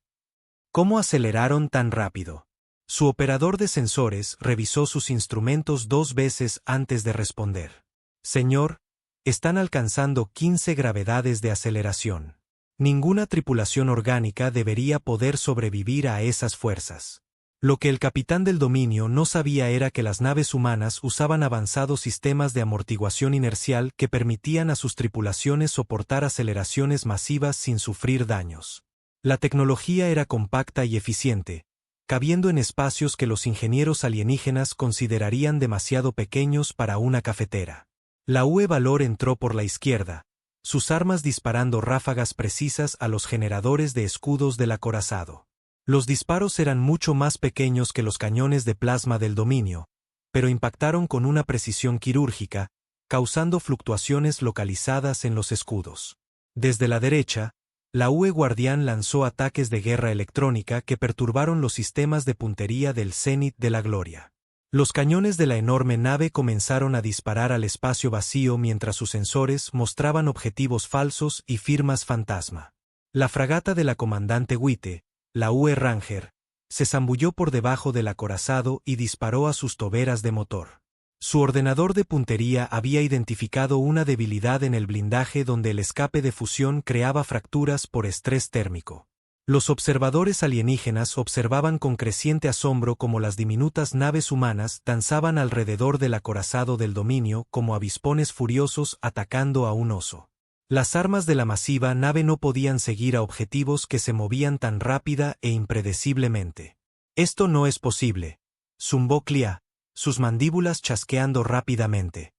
Speaker 1: ¿Cómo aceleraron tan rápido? Su operador de sensores revisó sus instrumentos 2 veces antes de responder. Señor, están alcanzando 15 gravedades de aceleración. Ninguna tripulación orgánica debería poder sobrevivir a esas fuerzas. Lo que el capitán del dominio no sabía era que las naves humanas usaban avanzados sistemas de amortiguación inercial que permitían a sus tripulaciones soportar aceleraciones masivas sin sufrir daños. La tecnología era compacta y eficiente, cabiendo en espacios que los ingenieros alienígenas considerarían demasiado pequeños para una cafetera. La UE Valor entró por la izquierda, sus armas disparando ráfagas precisas a los generadores de escudos del acorazado. Los disparos eran mucho más pequeños que los cañones de plasma del dominio, pero impactaron con una precisión quirúrgica, causando fluctuaciones localizadas en los escudos. Desde la derecha, la UE Guardián lanzó ataques de guerra electrónica que perturbaron los sistemas de puntería del Zenit de la Gloria. Los cañones de la enorme nave comenzaron a disparar al espacio vacío mientras sus sensores mostraban objetivos falsos y firmas fantasma. La fragata de la comandante Witte, la UE Ranger, se zambulló por debajo del acorazado y disparó a sus toberas de motor. Su ordenador de puntería había identificado una debilidad en el blindaje donde el escape de fusión creaba fracturas por estrés térmico. Los observadores alienígenas observaban con creciente asombro cómo las diminutas naves humanas danzaban alrededor del acorazado del dominio como avispones furiosos atacando a un oso. Las armas de la masiva nave no podían seguir a objetivos que se movían tan rápida e impredeciblemente. «Esto no es posible», zumbó Clea, sus mandíbulas chasqueando rápidamente.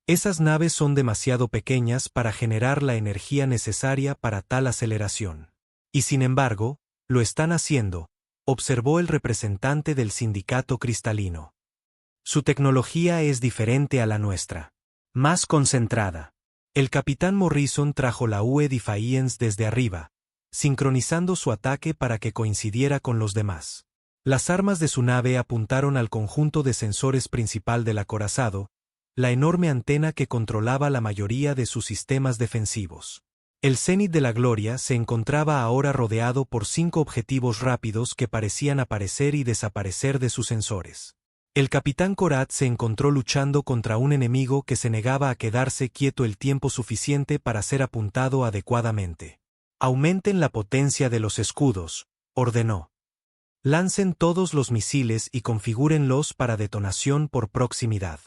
Speaker 1: «Esas naves son demasiado pequeñas para generar la energía necesaria para tal aceleración. Y sin embargo, lo están haciendo», observó el representante del sindicato cristalino. «Su tecnología es diferente a la nuestra. Más concentrada». El capitán Morrison trajo la UE Defiance desde arriba, sincronizando su ataque para que coincidiera con los demás. Las armas de su nave apuntaron al conjunto de sensores principal del acorazado, la enorme antena que controlaba la mayoría de sus sistemas defensivos. El Zenit de la Gloria se encontraba ahora rodeado por 5 objetivos rápidos que parecían aparecer y desaparecer de sus sensores. El capitán Korat se encontró luchando contra un enemigo que se negaba a quedarse quieto el tiempo suficiente para ser apuntado adecuadamente. «Aumenten la potencia de los escudos», ordenó. «Lancen todos los misiles y configúrenlos para detonación por proximidad».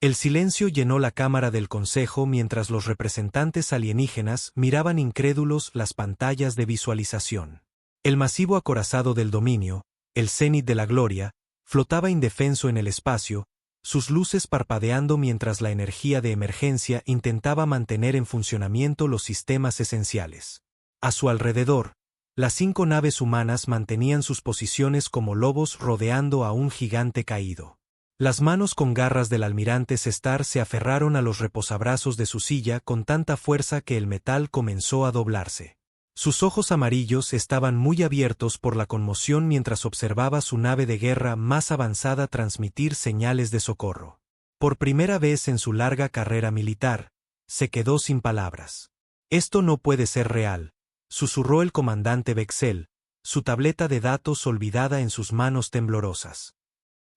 Speaker 1: El silencio llenó la cámara del consejo mientras los representantes alienígenas miraban incrédulos las pantallas de visualización. El masivo acorazado del dominio, el Zenit de la Gloria, flotaba indefenso en el espacio, sus luces parpadeando mientras la energía de emergencia intentaba mantener en funcionamiento los sistemas esenciales. A su alrededor, las 5 naves humanas mantenían sus posiciones como lobos rodeando a un gigante caído. Las manos con garras del almirante Sestar se aferraron a los reposabrazos de su silla con tanta fuerza que el metal comenzó a doblarse. Sus ojos amarillos estaban muy abiertos por la conmoción mientras observaba su nave de guerra más avanzada transmitir señales de socorro. Por primera vez en su larga carrera militar, se quedó sin palabras. «Esto no puede ser real», susurró el comandante Bexel, su tableta de datos olvidada en sus manos temblorosas.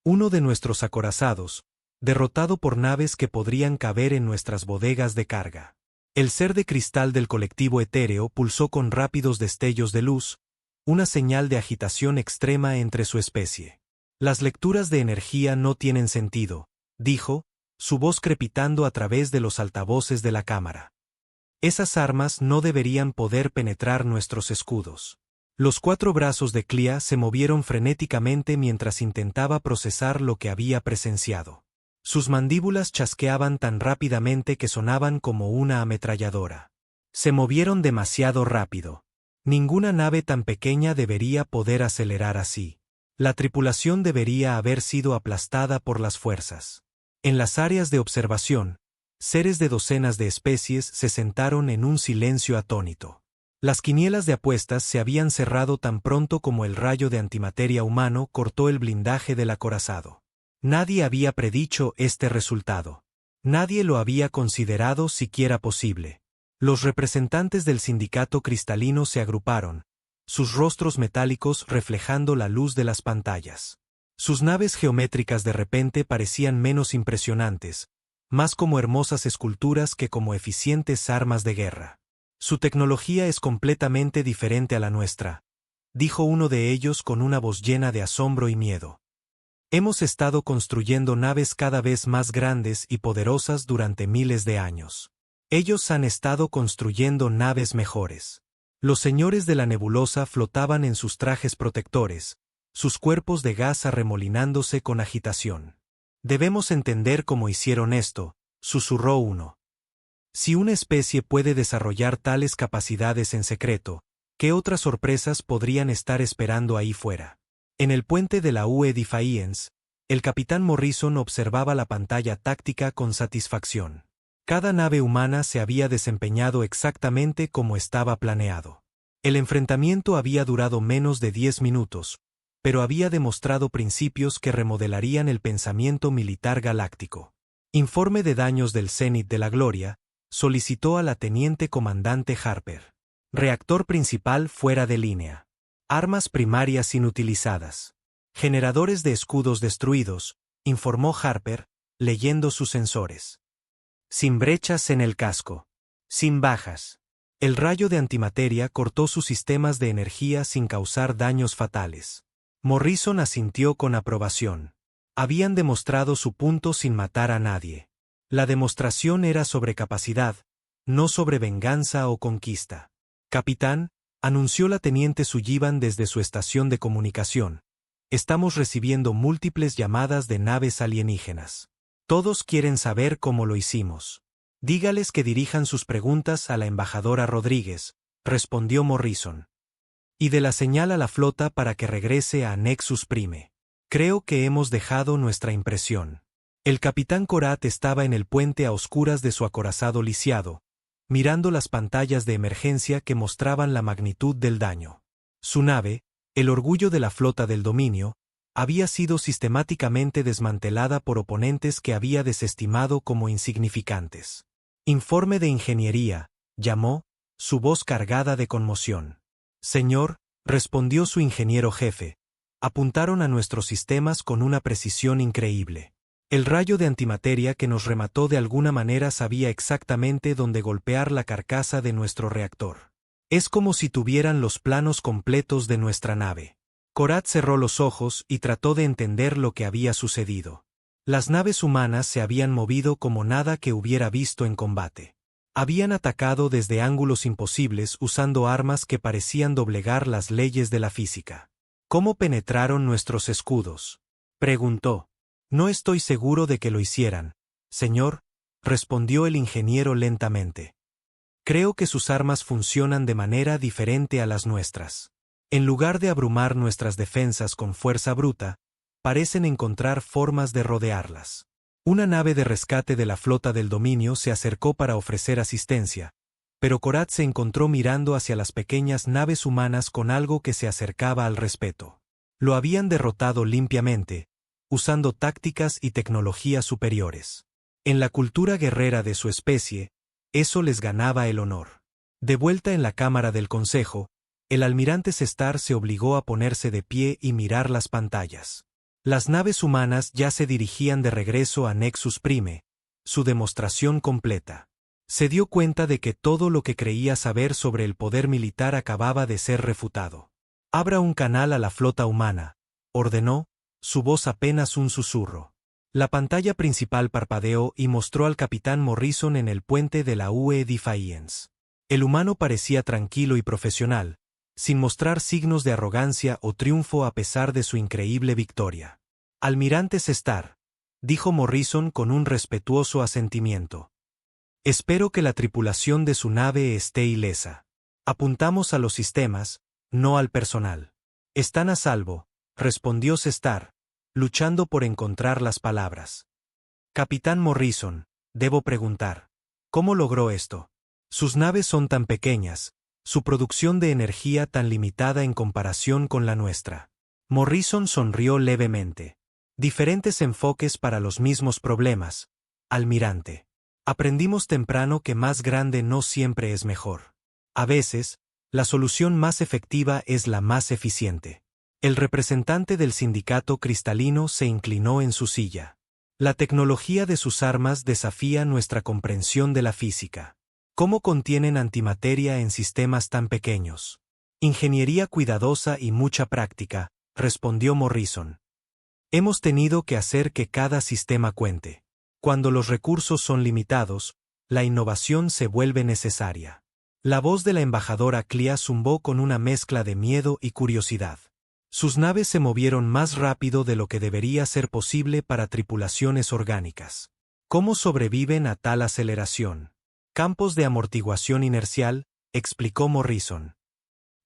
Speaker 1: «Uno de nuestros acorazados, derrotado por naves que podrían caber en nuestras bodegas de carga». El ser de cristal del colectivo etéreo pulsó con rápidos destellos de luz, una señal de agitación extrema entre su especie. «Las lecturas de energía no tienen sentido», dijo, su voz crepitando a través de los altavoces de la cámara. «Esas armas no deberían poder penetrar nuestros escudos». Los 4 brazos de Clea se movieron frenéticamente mientras intentaba procesar lo que había presenciado. Sus mandíbulas chasqueaban tan rápidamente que sonaban como una ametralladora. Se movieron demasiado rápido. Ninguna nave tan pequeña debería poder acelerar así. La tripulación debería haber sido aplastada por las fuerzas. En las áreas de observación, seres de docenas de especies se sentaron en un silencio atónito. Las quinielas de apuestas se habían cerrado tan pronto como el rayo de antimateria humano cortó el blindaje del acorazado. Nadie había predicho este resultado. Nadie lo había considerado siquiera posible. Los representantes del sindicato cristalino se agruparon, sus rostros metálicos reflejando la luz de las pantallas. Sus naves geométricas de repente parecían menos impresionantes, más como hermosas esculturas que como eficientes armas de guerra. «Su tecnología es completamente diferente a la nuestra», dijo uno de ellos con una voz llena de asombro y miedo. «Hemos estado construyendo naves cada vez más grandes y poderosas durante miles de años. Ellos han estado construyendo naves mejores». Los señores de la nebulosa flotaban en sus trajes protectores, sus cuerpos de gas arremolinándose con agitación. «Debemos entender cómo hicieron esto», susurró uno. «Si una especie puede desarrollar tales capacidades en secreto, ¿qué otras sorpresas podrían estar esperando ahí fuera?». En el puente de la UE Defiance, el capitán Morrison observaba la pantalla táctica con satisfacción. Cada nave humana se había desempeñado exactamente como estaba planeado. El enfrentamiento había durado menos de 10 minutos, pero había demostrado principios que remodelarían el pensamiento militar galáctico. Informe de daños del Zenit de la Gloria, solicitó a la teniente comandante Harper. Reactor principal fuera de línea. Armas primarias inutilizadas. Generadores de escudos destruidos, informó Harper, leyendo sus sensores. Sin brechas en el casco. Sin bajas. El rayo de antimateria cortó sus sistemas de energía sin causar daños fatales. Morrison asintió con aprobación. Habían demostrado su punto sin matar a nadie. La demostración era sobre capacidad, no sobre venganza o conquista. Capitán, anunció la teniente Sullivan desde su estación de comunicación. Estamos recibiendo múltiples llamadas de naves alienígenas. Todos quieren saber cómo lo hicimos. Dígales que dirijan sus preguntas a la embajadora Rodríguez, respondió Morrison. Y de la señal a la flota para que regrese a Nexus Prime. Creo que hemos dejado nuestra impresión. El capitán Korat estaba en el puente a oscuras de su acorazado lisiado, mirando las pantallas de emergencia que mostraban la magnitud del daño. Su nave, el orgullo de la flota del dominio, había sido sistemáticamente desmantelada por oponentes que había desestimado como insignificantes. Informe de ingeniería, llamó, su voz cargada de conmoción. Señor, respondió su ingeniero jefe, apuntaron a nuestros sistemas con una precisión increíble. El rayo de antimateria que nos remató de alguna manera sabía exactamente dónde golpear la carcasa de nuestro reactor. Es como si tuvieran los planos completos de nuestra nave. Korat cerró los ojos y trató de entender lo que había sucedido. Las naves humanas se habían movido como nada que hubiera visto en combate. Habían atacado desde ángulos imposibles usando armas que parecían doblegar las leyes de la física. ¿Cómo penetraron nuestros escudos?, preguntó. No estoy seguro de que lo hicieran, señor, respondió el ingeniero lentamente. Creo que sus armas funcionan de manera diferente a las nuestras. En lugar de abrumar nuestras defensas con fuerza bruta, parecen encontrar formas de rodearlas. Una nave de rescate de la flota del dominio se acercó para ofrecer asistencia, pero Korat se encontró mirando hacia las pequeñas naves humanas con algo que se acercaba al respeto. Lo habían derrotado limpiamente, usando tácticas y tecnologías superiores. En la cultura guerrera de su especie, eso les ganaba el honor. De vuelta en la cámara del consejo, el almirante Sestar se obligó a ponerse de pie y mirar las pantallas. Las naves humanas ya se dirigían de regreso a Nexus Prime, su demostración completa. Se dio cuenta de que todo lo que creía saber sobre el poder militar acababa de ser refutado. Abra un canal a la flota humana, ordenó, su voz apenas un susurro. La pantalla principal parpadeó y mostró al capitán Morrison en el puente de la UE Defiance. El humano parecía tranquilo y profesional, sin mostrar signos de arrogancia o triunfo a pesar de su increíble victoria. Almirante Sestar, dijo Morrison con un respetuoso asentimiento. Espero que la tripulación de su nave esté ilesa. Apuntamos a los sistemas, no al personal. Están a salvo, respondió Sestar, luchando por encontrar las palabras. Capitán Morrison, debo preguntar, ¿cómo logró esto? Sus naves son tan pequeñas, su producción de energía tan limitada en comparación con la nuestra. Morrison sonrió levemente. Diferentes enfoques para los mismos problemas, almirante. Aprendimos temprano que más grande no siempre es mejor. A veces, la solución más efectiva es la más eficiente. El representante del sindicato cristalino se inclinó en su silla. La tecnología de sus armas desafía nuestra comprensión de la física. ¿Cómo contienen antimateria en sistemas tan pequeños? Ingeniería cuidadosa y mucha práctica, respondió Morrison. Hemos tenido que hacer que cada sistema cuente. Cuando los recursos son limitados, la innovación se vuelve necesaria. La voz de la embajadora Clea zumbó con una mezcla de miedo y curiosidad. Sus naves se movieron más rápido de lo que debería ser posible para tripulaciones orgánicas. ¿Cómo sobreviven a tal aceleración? Campos de amortiguación inercial, explicó Morrison.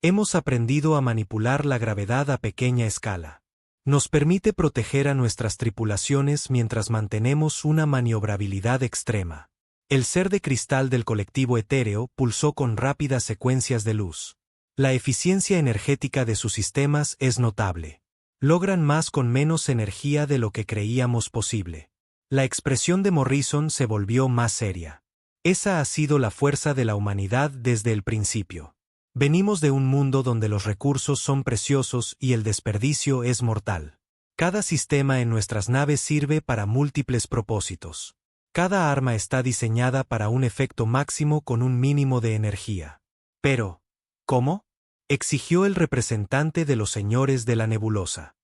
Speaker 1: Hemos aprendido a manipular la gravedad a pequeña escala. Nos permite proteger a nuestras tripulaciones mientras mantenemos una maniobrabilidad extrema. El ser de cristal del colectivo etéreo pulsó con rápidas secuencias de luz. La eficiencia energética de sus sistemas es notable. Logran más con menos energía de lo que creíamos posible. La expresión de Morrison se volvió más seria. Esa ha sido la fuerza de la humanidad desde el principio. Venimos de un mundo donde los recursos son preciosos y el desperdicio es mortal. Cada sistema en nuestras naves sirve para múltiples propósitos. Cada arma está diseñada para un efecto máximo con un mínimo de energía. Pero, ¿cómo?, exigió el representante de los señores de la nebulosa.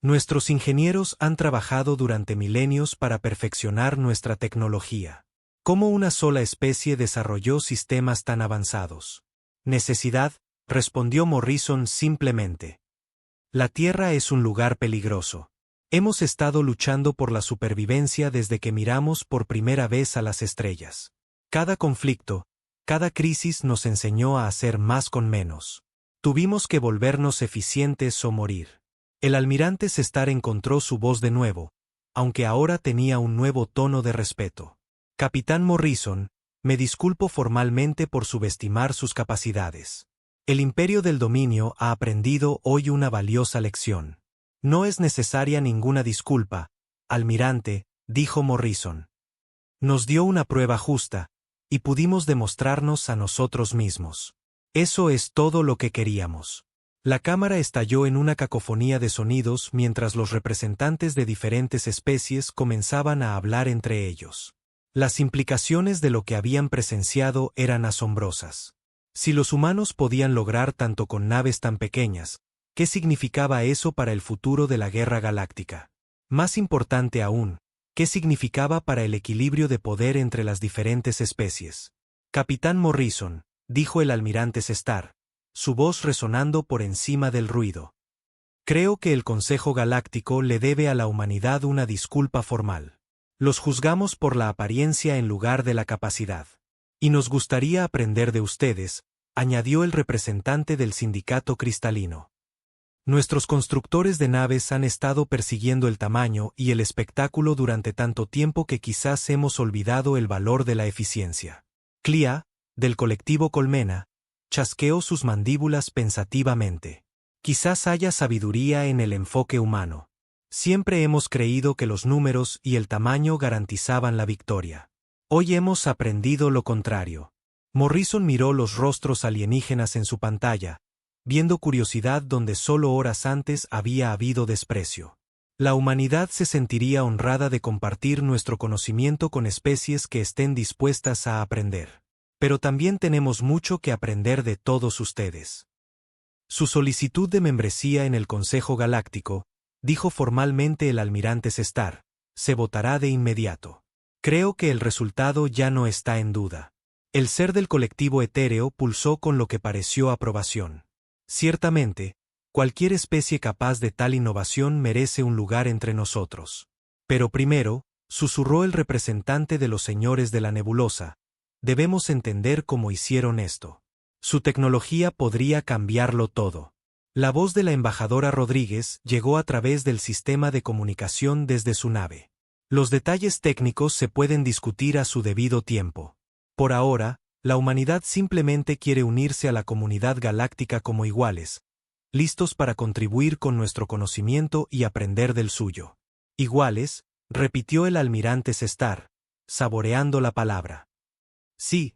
Speaker 1: Nuestros ingenieros han trabajado durante milenios para perfeccionar nuestra tecnología. ¿Cómo una sola especie desarrolló sistemas tan avanzados? Necesidad, respondió Morrison simplemente. La Tierra es un lugar peligroso. Hemos estado luchando por la supervivencia desde que miramos por primera vez a las estrellas. Cada conflicto, cada crisis nos enseñó a hacer más con menos. Tuvimos que volvernos eficientes o morir. El almirante Sestar encontró su voz de nuevo, aunque ahora tenía un nuevo tono de respeto. Capitán Morrison, me disculpo formalmente por subestimar sus capacidades. El Imperio del Dominio ha aprendido hoy una valiosa lección. No es necesaria ninguna disculpa, almirante, dijo Morrison. Nos dio una prueba justa, y pudimos demostrarnos a nosotros mismos. Eso es todo lo que queríamos. La cámara estalló en una cacofonía de sonidos mientras los representantes de diferentes especies comenzaban a hablar entre ellos. Las implicaciones de lo que habían presenciado eran asombrosas. Si los humanos podían lograr tanto con naves tan pequeñas, ¿qué significaba eso para el futuro de la guerra galáctica? Más importante aún, ¿qué significaba para el equilibrio de poder entre las diferentes especies? Capitán Morrison, dijo el almirante Sestar, su voz resonando por encima del ruido. Creo que el Consejo Galáctico le debe a la humanidad una disculpa formal. Los juzgamos por la apariencia en lugar de la capacidad. Y nos gustaría aprender de ustedes, añadió el representante del sindicato cristalino. Nuestros constructores de naves han estado persiguiendo el tamaño y el espectáculo durante tanto tiempo que quizás hemos olvidado el valor de la eficiencia. Clea, del colectivo Colmena, chasqueó sus mandíbulas pensativamente. Quizás haya sabiduría en el enfoque humano. Siempre hemos creído que los números y el tamaño garantizaban la victoria. Hoy hemos aprendido lo contrario. Morrison miró los rostros alienígenas en su pantalla, viendo curiosidad donde solo horas antes había habido desprecio. La humanidad se sentiría honrada de compartir nuestro conocimiento con especies que estén dispuestas a aprender. Pero también tenemos mucho que aprender de todos ustedes. Su solicitud de membresía en el Consejo Galáctico, dijo formalmente el almirante Sestar, se votará de inmediato. Creo que el resultado ya no está en duda. El ser del colectivo etéreo pulsó con lo que pareció aprobación. Ciertamente, cualquier especie capaz de tal innovación merece un lugar entre nosotros. Pero primero, susurró el representante de los señores de la nebulosa, debemos entender cómo hicieron esto. Su tecnología podría cambiarlo todo. La voz de la embajadora Rodríguez llegó a través del sistema de comunicación desde su nave. Los detalles técnicos se pueden discutir a su debido tiempo. Por ahora, la humanidad simplemente quiere unirse a la comunidad galáctica como iguales, listos para contribuir con nuestro conocimiento y aprender del suyo. Iguales, repitió el almirante Sestar, saboreando la palabra. Sí,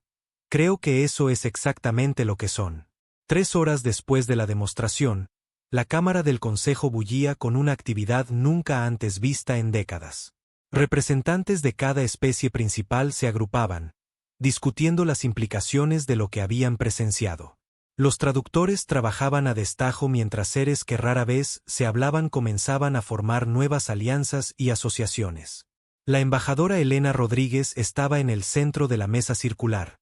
Speaker 1: creo que eso es exactamente lo que son. 3 horas después de la demostración, la Cámara del Consejo bullía con una actividad nunca antes vista en décadas. Representantes de cada especie principal se agrupaban, discutiendo las implicaciones de lo que habían presenciado. Los traductores trabajaban a destajo mientras seres que rara vez se hablaban comenzaban a formar nuevas alianzas y asociaciones. La embajadora Elena Rodríguez estaba en el centro de la mesa circular.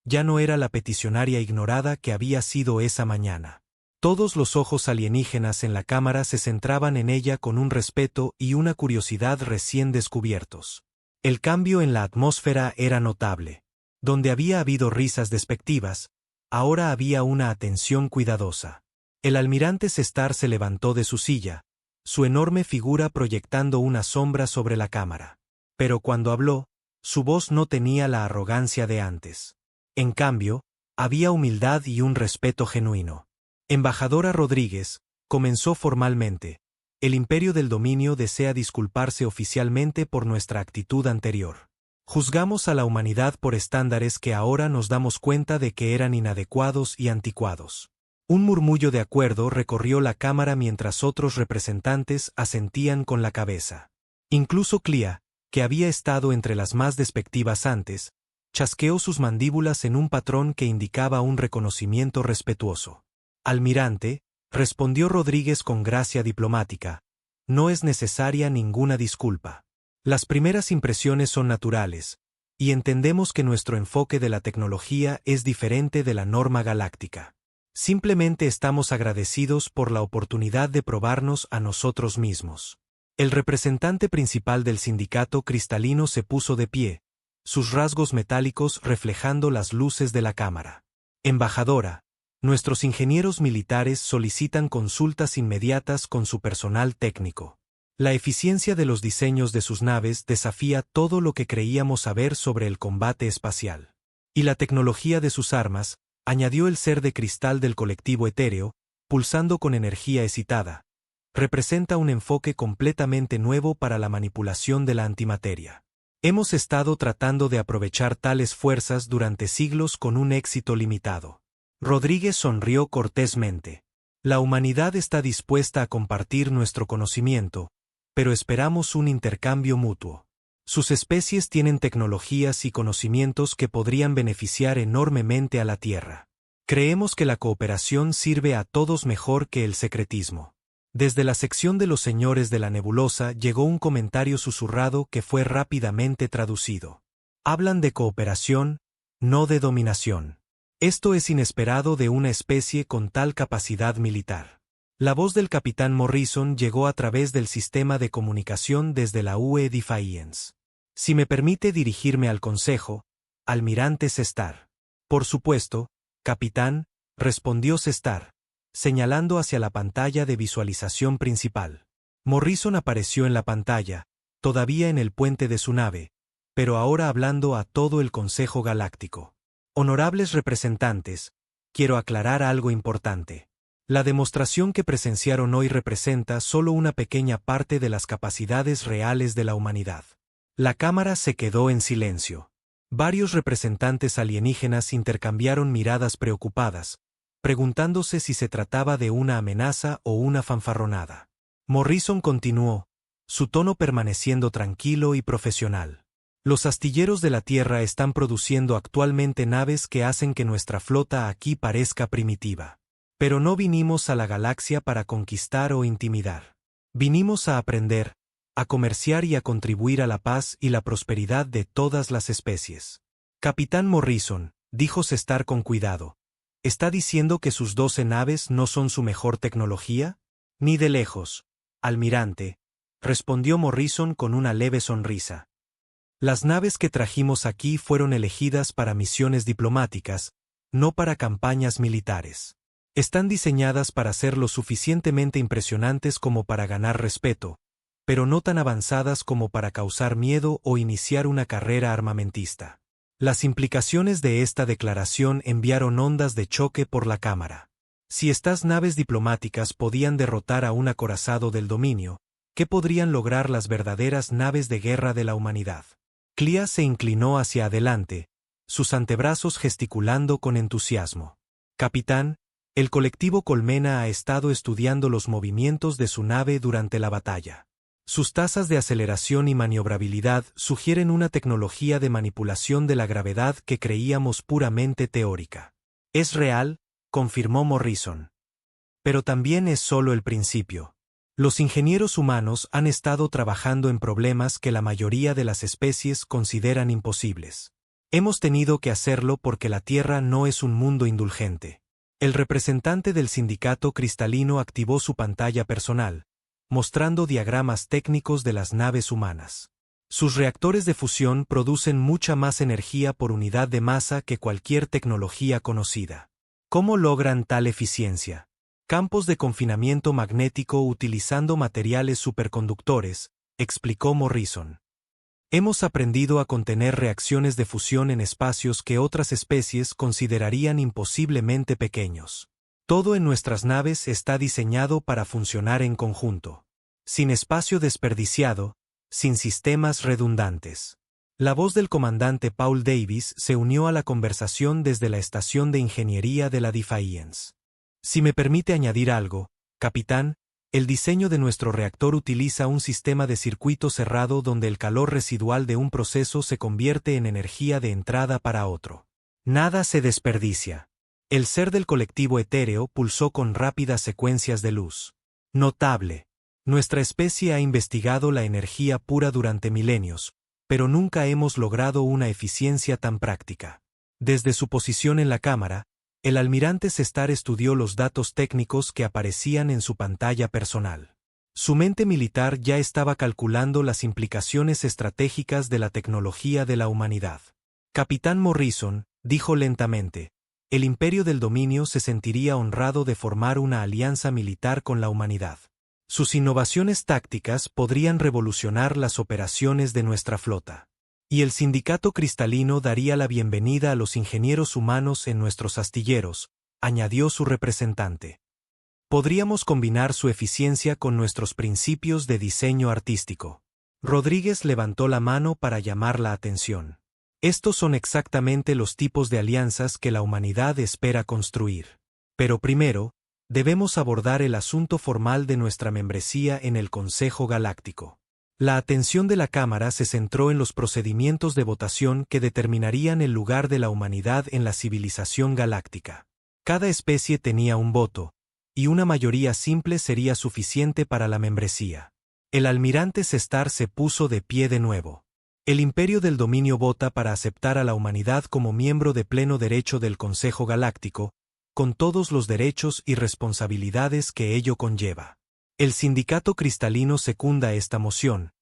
Speaker 1: Ya no era la peticionaria ignorada que había sido esa mañana. Todos los ojos alienígenas en la cámara se centraban en ella con un respeto y una curiosidad recién descubiertos. El cambio en la atmósfera era notable. Donde había habido risas despectivas, ahora había una atención cuidadosa. El almirante Sestar se levantó de su silla, su enorme figura proyectando una sombra sobre la cámara. Pero cuando habló, su voz no tenía la arrogancia de antes. En cambio, había humildad y un respeto genuino. Embajadora Rodríguez, comenzó formalmente, el Imperio del Dominio desea disculparse oficialmente por nuestra actitud anterior. Juzgamos a la humanidad por estándares que ahora nos damos cuenta de que eran inadecuados y anticuados. Un murmullo de acuerdo recorrió la cámara mientras otros representantes asentían con la cabeza. Incluso Clea, que había estado entre las más despectivas antes, Chasqueó sus mandíbulas en un patrón que indicaba un reconocimiento respetuoso. Almirante, respondió Rodríguez con gracia diplomática, no es necesaria ninguna disculpa. Las primeras impresiones son naturales, y entendemos que nuestro enfoque de la tecnología es diferente de la norma galáctica. Simplemente estamos agradecidos por la oportunidad de probarnos a nosotros mismos. El representante principal del sindicato cristalino se puso de pie, sus rasgos metálicos reflejando las luces de la cámara. Embajadora, nuestros ingenieros militares solicitan consultas inmediatas con su personal técnico. La eficiencia de los diseños de sus naves desafía todo lo que creíamos saber sobre el combate espacial. Y la tecnología de sus armas, añadió el ser de cristal del colectivo etéreo, pulsando con energía excitada, representa un enfoque completamente nuevo para la manipulación de la antimateria. Hemos estado tratando de aprovechar tales fuerzas durante siglos con un éxito limitado. Rodríguez sonrió cortésmente. La humanidad está dispuesta a compartir nuestro conocimiento, pero esperamos un intercambio mutuo. Sus especies tienen tecnologías y conocimientos que podrían beneficiar enormemente a la Tierra. Creemos que la cooperación sirve a todos mejor que el secretismo. Desde la sección de los señores de la nebulosa llegó un comentario susurrado que fue rápidamente traducido. Hablan de cooperación, no de dominación. Esto es inesperado de una especie con tal capacidad militar. La voz del capitán Morrison llegó a través del sistema de comunicación desde la UE Defiance. Si me permite dirigirme al consejo, almirante Sestar. Por supuesto, capitán, respondió Sestar, señalando hacia la pantalla de visualización principal. Morrison apareció en la pantalla, todavía en el puente de su nave, pero ahora hablando a todo el Consejo Galáctico. Honorables representantes, quiero aclarar algo importante. La demostración que presenciaron hoy representa solo una pequeña parte de las capacidades reales de la humanidad. La cámara se quedó en silencio. Varios representantes alienígenas intercambiaron miradas preocupadas, preguntándose si se trataba de una amenaza o una fanfarronada. Morrison continuó, su tono permaneciendo tranquilo y profesional. Los astilleros de la Tierra están produciendo actualmente naves que hacen que nuestra flota aquí parezca primitiva. Pero no vinimos a la galaxia para conquistar o intimidar. Vinimos a aprender, a comerciar y a contribuir a la paz y la prosperidad de todas las especies. Capitán Morrison, dijo Sestar con cuidado, ¿está diciendo que sus 12 naves no son su mejor tecnología? Ni de lejos, almirante, respondió Morrison con una leve sonrisa. Las naves que trajimos aquí fueron elegidas para misiones diplomáticas, no para campañas militares. Están diseñadas para ser lo suficientemente impresionantes como para ganar respeto, pero no tan avanzadas como para causar miedo o iniciar una carrera armamentista. Las implicaciones de esta declaración enviaron ondas de choque por la cámara. Si estas naves diplomáticas podían derrotar a un acorazado del dominio, ¿qué podrían lograr las verdaderas naves de guerra de la humanidad? Clea se inclinó hacia adelante, sus antebrazos gesticulando con entusiasmo. Capitán, el colectivo Colmena ha estado estudiando los movimientos de su nave durante la batalla. Sus tasas de aceleración y maniobrabilidad sugieren una tecnología de manipulación de la gravedad que creíamos puramente teórica. Es real, confirmó Morrison. Pero también es solo el principio. Los ingenieros humanos han estado trabajando en problemas que la mayoría de las especies consideran imposibles. Hemos tenido que hacerlo porque la Tierra no es un mundo indulgente. El representante del sindicato cristalino activó su pantalla personal, mostrando diagramas técnicos de las naves humanas. Sus reactores de fusión producen mucha más energía por unidad de masa que cualquier tecnología conocida. ¿Cómo logran tal eficiencia? Campos de confinamiento magnético utilizando materiales superconductores, explicó Morrison. Hemos aprendido a contener reacciones de fusión en espacios que otras especies considerarían imposiblemente pequeños. Todo en nuestras naves está diseñado para funcionar en conjunto. Sin espacio desperdiciado, sin sistemas redundantes. La voz del comandante Paul Davis se unió a la conversación desde la estación de ingeniería de la Defiance. Si me permite añadir algo, capitán, El diseño de nuestro reactor utiliza un sistema de circuito cerrado donde el calor residual de un proceso se convierte en energía de entrada para otro. Nada se desperdicia. El ser del colectivo etéreo pulsó con rápidas secuencias de luz. Notable. Nuestra especie ha investigado la energía pura durante milenios, pero nunca hemos logrado una eficiencia tan práctica. Desde su posición en la cámara, el almirante Sestar estudió los datos técnicos que aparecían en su pantalla personal. Su mente militar ya estaba calculando las implicaciones estratégicas de la tecnología de la humanidad. Capitán Morrison, dijo lentamente, el Imperio del Dominio se sentiría honrado de formar una alianza militar con la humanidad. Sus innovaciones tácticas podrían revolucionar las operaciones de nuestra flota. Y el Sindicato Cristalino daría la bienvenida a los ingenieros humanos en nuestros astilleros, añadió su representante. Podríamos combinar su eficiencia con nuestros principios de diseño artístico. Rodríguez levantó la mano para llamar la atención. Estos son exactamente los tipos de alianzas que la humanidad espera construir. Pero primero, debemos abordar el asunto formal de nuestra membresía en el Consejo Galáctico. La atención de la Cámara se centró en los procedimientos de votación que determinarían el lugar de la humanidad en la civilización galáctica. Cada especie tenía un voto, y una mayoría simple sería suficiente para la membresía. El almirante Sestar se puso de pie de nuevo. El Imperio del Dominio vota para aceptar a la humanidad como miembro de pleno derecho del Consejo Galáctico, con todos los derechos y responsabilidades que ello conlleva. El Sindicato Cristalino secunda esta moción,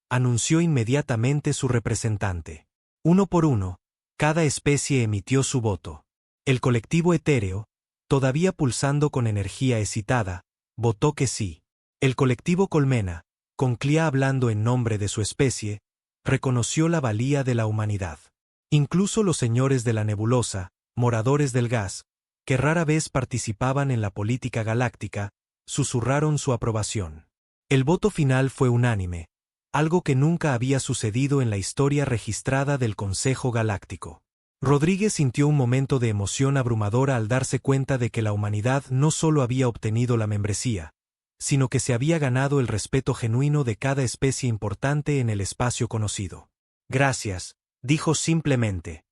Speaker 1: anunció inmediatamente su representante. Uno por uno, cada especie emitió su voto. El colectivo etéreo, todavía pulsando con energía excitada, votó que sí. El colectivo colmena, con Clea hablando en nombre de su especie, reconoció la valía de la humanidad. Incluso los señores de la nebulosa, moradores del gas, que rara vez participaban en la política galáctica, susurraron su aprobación. El voto final fue unánime, algo que nunca había sucedido en la historia registrada del Consejo Galáctico. Rodríguez sintió un momento de emoción abrumadora al darse cuenta de que la humanidad no solo había obtenido la membresía, sino que se había ganado el respeto genuino de cada especie importante en el espacio conocido. Gracias, dijo simplemente.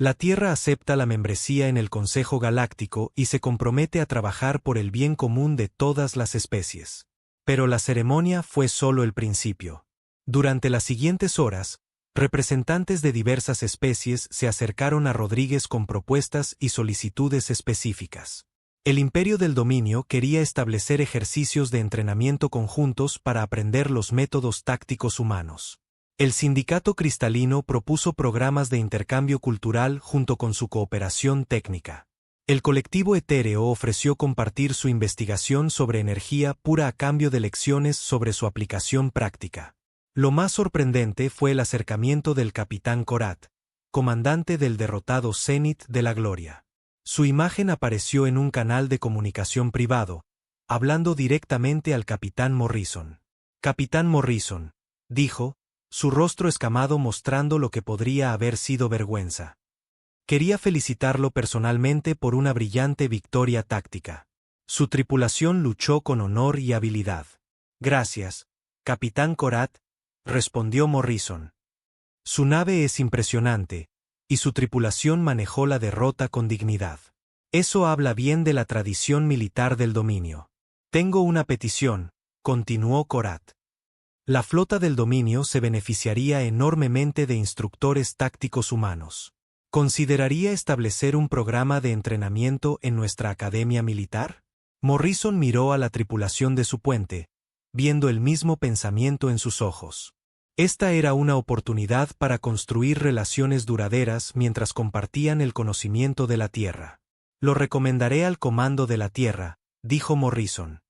Speaker 1: La Tierra acepta la membresía en el Consejo Galáctico y se compromete a trabajar por el bien común de todas las especies. Pero la ceremonia fue solo el principio. Durante las siguientes horas, representantes de diversas especies se acercaron a Rodríguez con propuestas y solicitudes específicas. El Imperio del Dominio quería establecer ejercicios de entrenamiento conjuntos para aprender los métodos tácticos humanos. El Sindicato Cristalino propuso programas de intercambio cultural junto con su cooperación técnica. El colectivo etéreo ofreció compartir su investigación sobre energía pura a cambio de lecciones sobre su aplicación práctica. Lo más sorprendente fue el acercamiento del capitán Korat, comandante del derrotado Zenith de la Gloria. Su imagen apareció en un canal de comunicación privado, hablando directamente al capitán Morrison. Capitán Morrison, dijo, su rostro escamado mostrando lo que podría haber sido vergüenza. Quería felicitarlo personalmente por una brillante victoria táctica. Su tripulación luchó con honor y habilidad. Gracias, capitán Korat, respondió Morrison. Su nave es impresionante, y su tripulación manejó la derrota con dignidad. Eso habla bien de la tradición militar del dominio. Tengo una petición, continuó Korat. La flota del dominio se beneficiaría enormemente de instructores tácticos humanos. ¿Consideraría establecer un programa de entrenamiento en nuestra academia militar? Morrison miró a la tripulación de su puente, viendo el mismo pensamiento en sus ojos. Esta era una oportunidad para construir relaciones duraderas mientras compartían el conocimiento de la Tierra. Lo recomendaré al comando de la Tierra, dijo Morrison.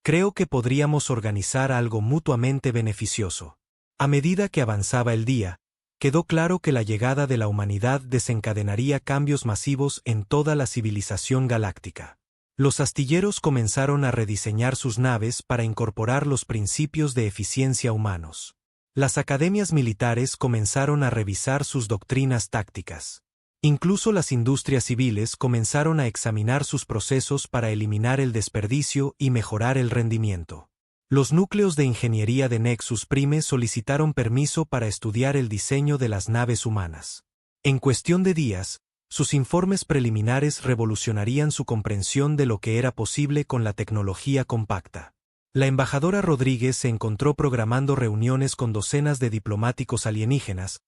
Speaker 1: Creo que podríamos organizar algo mutuamente beneficioso. A medida que avanzaba el día, quedó claro que la llegada de la humanidad desencadenaría cambios masivos en toda la civilización galáctica. Los astilleros comenzaron a rediseñar sus naves para incorporar los principios de eficiencia humanos. Las academias militares comenzaron a revisar sus doctrinas tácticas. Incluso las industrias civiles comenzaron a examinar sus procesos para eliminar el desperdicio y mejorar el rendimiento. Los núcleos de ingeniería de Nexus Prime solicitaron permiso para estudiar el diseño de las naves humanas. En cuestión de días, sus informes preliminares revolucionarían su comprensión de lo que era posible con la tecnología compacta. La embajadora Rodríguez se encontró programando reuniones con docenas de diplomáticos alienígenas,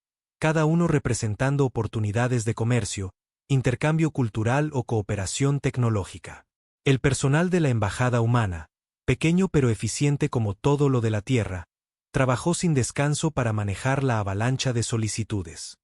Speaker 1: cada uno representando oportunidades de comercio, intercambio cultural o cooperación tecnológica. El personal de la embajada humana, pequeño pero eficiente como todo lo de la Tierra, trabajó sin descanso para manejar la avalancha de solicitudes.